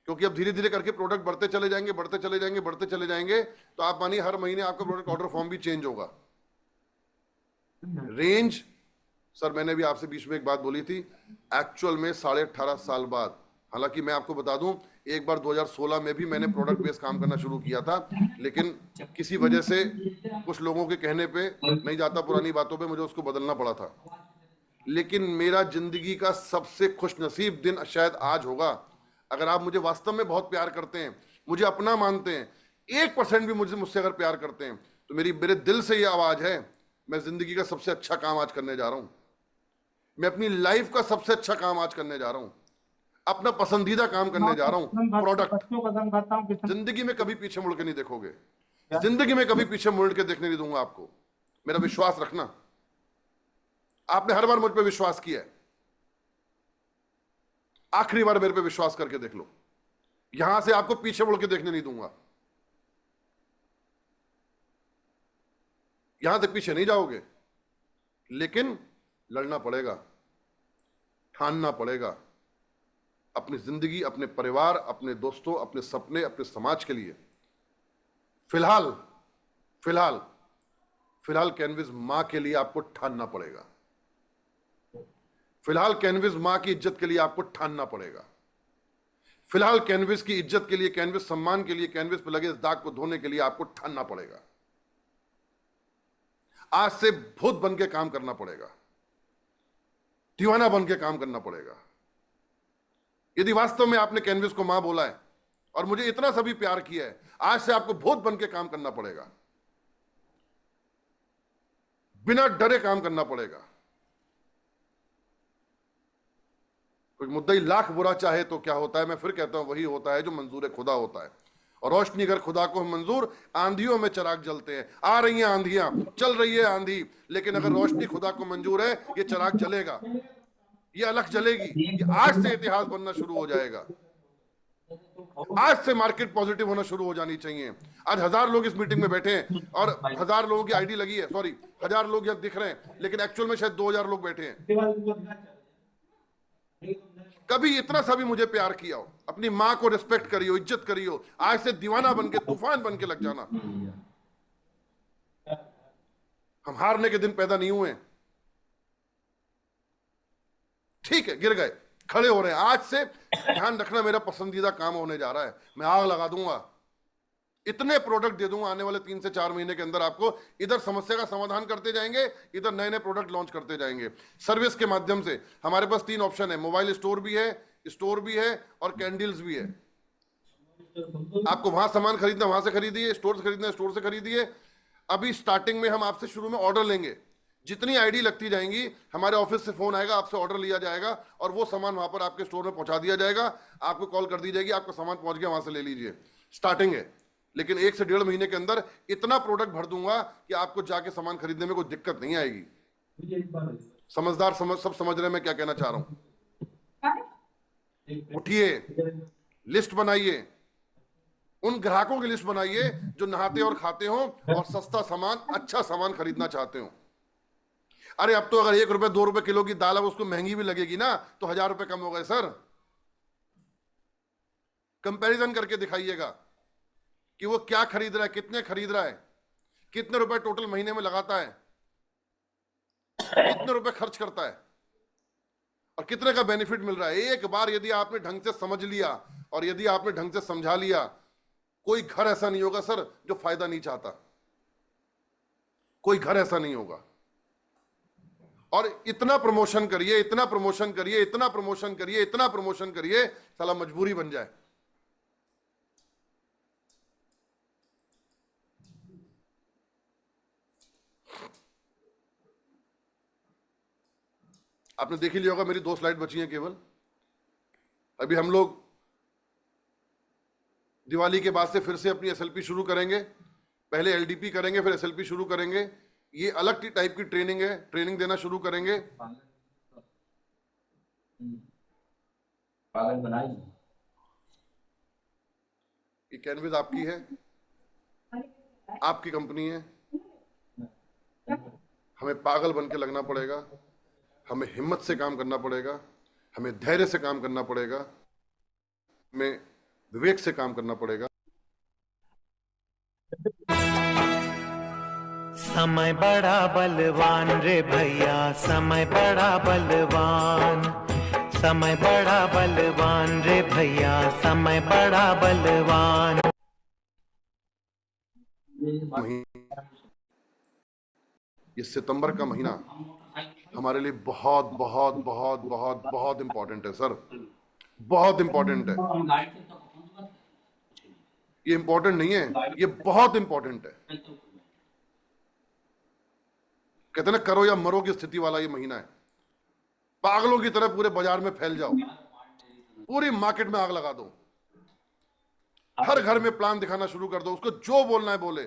क्योंकि अब धीरे धीरे करके प्रोडक्ट बढ़ते चले जाएंगे, बढ़ते चले जाएंगे, बढ़ते चले जाएंगे, तो आप मानिए हर महीने आपका प्रोडक्ट ऑर्डर फॉर्म भी चेंज होगा। रेंज, सर मैंने भी आपसे बीच में एक बात बोली थी, एक्चुअल में 18.5 साल बाद, हालांकि मैं आपको बता दूं एक बार 2016 में भी मैंने प्रोडक्ट बेस्ड काम करना शुरू किया था, लेकिन किसी वजह से कुछ लोगों के कहने पे, नहीं जाता पुरानी बातों पे, मुझे उसको बदलना पड़ा था। लेकिन मेरा जिंदगी का सबसे खुशनसीब दिन शायद आज होगा। अगर आप मुझे वास्तव में बहुत प्यार करते हैं, मुझे अपना मानते हैं, 1% भी मुझसे अगर प्यार करते हैं, तो मेरे दिल से ये आवाज है, मैं जिंदगी का सबसे अच्छा काम आज करने जा रहा हूं। मैं अपनी लाइफ का सबसे अच्छा काम आज करने जा रहा हूं, अपना पसंदीदा काम करने जा रहा हूं, प्रोडक्ट। जिंदगी में कभी पीछे मुड़ के नहीं देखोगे, जिंदगी में कभी पीछे मुड़ के देखने नहीं दूंगा आपको। मेरा विश्वास रखना, आपने हर बार मुझ पर विश्वास किया है, आखिरी बार मेरे पे विश्वास करके देख लो। यहां से आपको पीछे मुड़ के देखने नहीं दूंगा, यहां से पीछे नहीं जाओगे। लेकिन लड़ना पड़ेगा, ठानना पड़ेगा, अपनी जिंदगी, अपने परिवार, अपने दोस्तों, अपने सपने, अपने समाज के लिए। फिलहाल फिलहाल फिलहाल कैनविस मां के लिए आपको ठानना पड़ेगा। फिलहाल कैनविस मां की इज्जत के लिए आपको ठानना पड़ेगा। फिलहाल कैनविस की इज्जत के लिए, कैनविस सम्मान के लिए, कैनविस पर लगे इस दाग को धोने के लिए आपको ठानना पड़ेगा। आज से भूत बन के काम करना पड़ेगा, दीवाना बन के काम करना पड़ेगा। यदि वास्तव में आपने कैनविस को मां बोला है और मुझे इतना सभी प्यार किया है, आज से आपको भूत बन के काम करना पड़ेगा, बिना डरे काम करना पड़ेगा। कोई मुद्दा ही लाख बुरा चाहे तो क्या होता है, मैं फिर कहता हूं वही होता है जो मंजूर खुदा होता है। और रोशनी अगर खुदा को मंजूर, आंधियों में चिराग जलते हैं। आ रही हैं आंधियां, चल रही है आंधी, लेकिन अगर रोशनी खुदा को मंजूर है, ये चिराग जलेगा, ये अलख जलेगी। ये आज से इतिहास बनना शुरू हो जाएगा। आज से मार्केट पॉजिटिव होना शुरू हो जानी चाहिए। आज 1000 लोग इस मीटिंग में बैठे हैं और 1000 लोगों की आईडी लगी है, सॉरी 1000 लोग यहां दिख रहे हैं, लेकिन एक्चुअल में शायद 2000 लोग बैठे हैं। कभी इतना सा भी मुझे प्यार किया हो, अपनी मां को रिस्पेक्ट करी हो, इज्जत करी हो, आज से दीवाना बन के, तूफान बन के लग जाना। हम हारने के दिन पैदा नहीं हुए, ठीक है, गिर गए, खड़े हो रहे हैं। आज से ध्यान रखना, मेरा पसंदीदा काम होने जा रहा है। मैं आग लगा दूंगा, इतने प्रोडक्ट दे दूंगा आने वाले 3 से 4 महीने के अंदर आपको। इधर समस्या का समाधान करते जाएंगे, इधर नए नए प्रोडक्ट लॉन्च करते जाएंगे। सर्विस के माध्यम से हमारे पास 3 ऑप्शन है, मोबाइल स्टोर भी है, स्टोर भी है और कैंडल्स भी है। आपको वहां सामान खरीदना वहां से खरीदिए, स्टोर से खरीदना स्टोर से खरीदिए। अभी स्टार्टिंग में हम आपसे शुरू में ऑर्डर लेंगे, जितनी आईडी लगती जाएंगी हमारे ऑफिस से फोन आएगा, आपसे ऑर्डर लिया जाएगा और वो सामान वहां पर आपके स्टोर में पहुंचा दिया जाएगा। आपको कॉल कर दी जाएगी, आपका सामान पहुंच गया, वहां से ले लीजिए। स्टार्टिंग है, लेकिन 1 से 1.5 महीने के अंदर इतना प्रोडक्ट भर दूंगा कि आपको जाके सामान खरीदने में कोई दिक्कत नहीं आएगी। समझदार सब समझ रहे हैं मैं क्या कहना चाह रहा हूं। उठिए, लिस्ट बनाइए, उन ग्राहकों की लिस्ट बनाइए जो नहाते और खाते हो और सस्ता सामान, अच्छा सामान खरीदना चाहते हो। अरे अब तो अगर 1 रुपए 2 रुपए किलो की दाल अब उसको महंगी भी लगेगी ना, तो 1000 रुपए कम हो गए सर। कंपैरिजन करके दिखाइएगा कि वो क्या खरीद रहा है, कितने खरीद रहा है, कितने रुपए टोटल महीने में लगाता है, कितने रुपए खर्च करता है और कितने का बेनिफिट मिल रहा है। एक बार यदि आपने ढंग से समझ लिया और यदि आपने ढंग से समझा लिया, कोई घर ऐसा नहीं होगा सर जो फायदा नहीं चाहता, कोई घर ऐसा नहीं होगा। और इतना प्रमोशन करिए, इतना प्रमोशन करिए, इतना प्रमोशन करिए, इतना प्रमोशन करिए, साला मजबूरी बन जाए। आपने देख ही लिया होगा, मेरी 2 स्लाइड बची हैं केवल। अभी हम लोग दिवाली के बाद से फिर से अपनी एसएलपी शुरू करेंगे। पहले एलडीपी करेंगे, फिर एसएलपी शुरू करेंगे। ये अलग टाइप की ट्रेनिंग है, ट्रेनिंग देना शुरू करेंगे। पागल बनाई। ये कैनविस आपकी है, आपकी कंपनी है। हमें पागल बन के लगना पड़ेगा, हमें हिम्मत से काम करना पड़ेगा, हमें धैर्य से काम करना पड़ेगा, हमें विवेक से काम करना पड़ेगा। समय बड़ा बलवान रे भैया, समय बड़ा बलवान, समय बड़ा बलवान रे भैया, समय बड़ा बलवान। ये सितंबर का महीना हमारे लिए बहुत बहुत बहुत बहुत बहुत इंपॉर्टेंट है सर, बहुत इंपॉर्टेंट है। ये इंपॉर्टेंट नहीं है, ये बहुत इंपॉर्टेंट है। कहते ना करो या मरो की स्थिति वाला ये महीना है। पागलों की तरह पूरे बाजार में फैल जाओ, पूरी मार्केट में आग लगा दो, हर घर में प्लान दिखाना शुरू कर दो। उसको जो बोलना है बोले,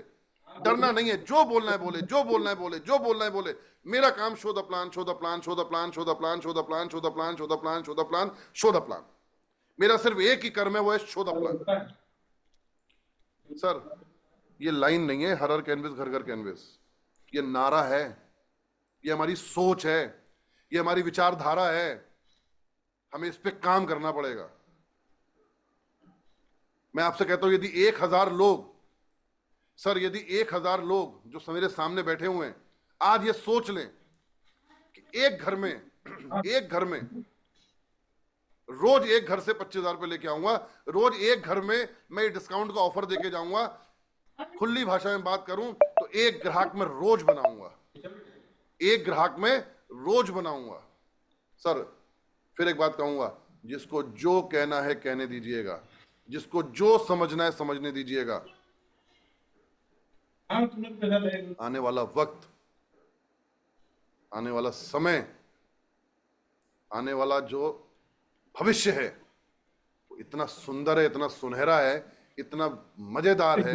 डरना नहीं है, जो बोलना है बोले, जो बोलना है बोले, जो बोलना है बोले। मेरा काम show the plan, show the plan, show the plan, show the plan, show the plan, show the plan, show the plan, show the plan, show the plan. मेरा सिर्फ एक ही कर्म है, वो है शो द प्लान। सर ये line नहीं है हर कैनविस घर घर कैनविस, ये नारा है, ये हमारी सोच है, ये हमारी विचारधारा है। हमें इस पे काम करना पड़ेगा। मैं आपसे कहता हूं यदि 1000 लोग, सर यदि 1000 लोग जो मेरे सामने बैठे हुए हैं आज ये सोच लें कि एक घर में रोज एक घर से 25,000 रुपए लेके आऊंगा, रोज एक घर में मैं डिस्काउंट का ऑफर देके जाऊंगा, खुली भाषा में बात करूं तो एक ग्राहक में रोज बनाऊंगा, एक ग्राहक में रोज बनाऊंगा। सर फिर एक बात कहूंगा, जिसको जो कहना है कहने दीजिएगा, जिसको जो समझना है समझने दीजिएगा। आने वाला वक्त, आने वाला समय, आने वाला जो भविष्य है वो इतना सुंदर है, इतना सुनहरा है, इतना मजेदार है,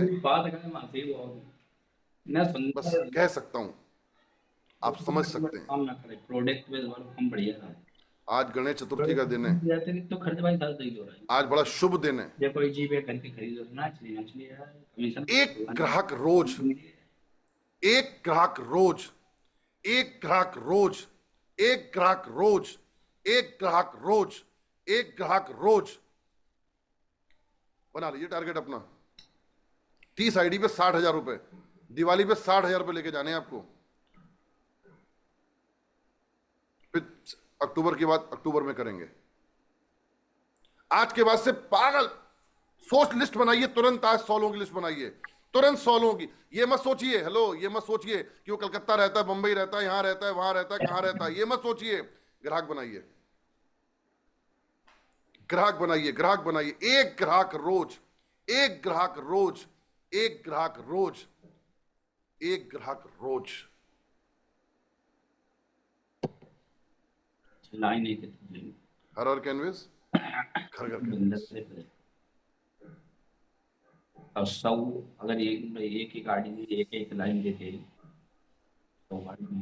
बस कह सकता हूं, आप समझ सकते हैं। आज गणेश चतुर्थी का दिन है, तो खर्च भाई साथ ही हो रहा है। आज बड़ा शुभ दिन है। या कोई जीप है करके खरीदो ना, कमीशन एक ग्राहक रोज, एक ग्राहक रोज, एक ग्राहक रोज, एक ग्राहक रोज, एक ग्राहक रोज, एक ग्राहक रोज बना लीजिए टारगेट अपना। 30 आईडी पे 60,000 रुपए, दिवाली पे 60,000 रुपए लेके जाने हैं आपको। फिर अक्टूबर के बाद अक्टूबर में करेंगे। आज के बाद से पागल सोच लिस्ट बनाइए तुरंत। आज 100 लोगों की लिस्ट बनाइए तुरंत, 100 लोगों की। ये मत सोचिए, हेलो, ये मत सोचिए कि वो कलकत्ता रहता है, बंबई रहता है, यहां रहता है, वहां रहता है, कहां रहता है, ये मत सोचिए। ग्राहक बनाइए, ग्राहक बनाइए, ग्राहक बनाइए। एक ग्राहक रोज, एक ग्राहक रोज, एक ग्राहक रोज, एक ग्राहक रोज। लाइन नहीं हर कैनविस, घर घर कैनविस। अब 100 अगर एक ही गाड़ी में एक लाइन देते तो गाड़ी में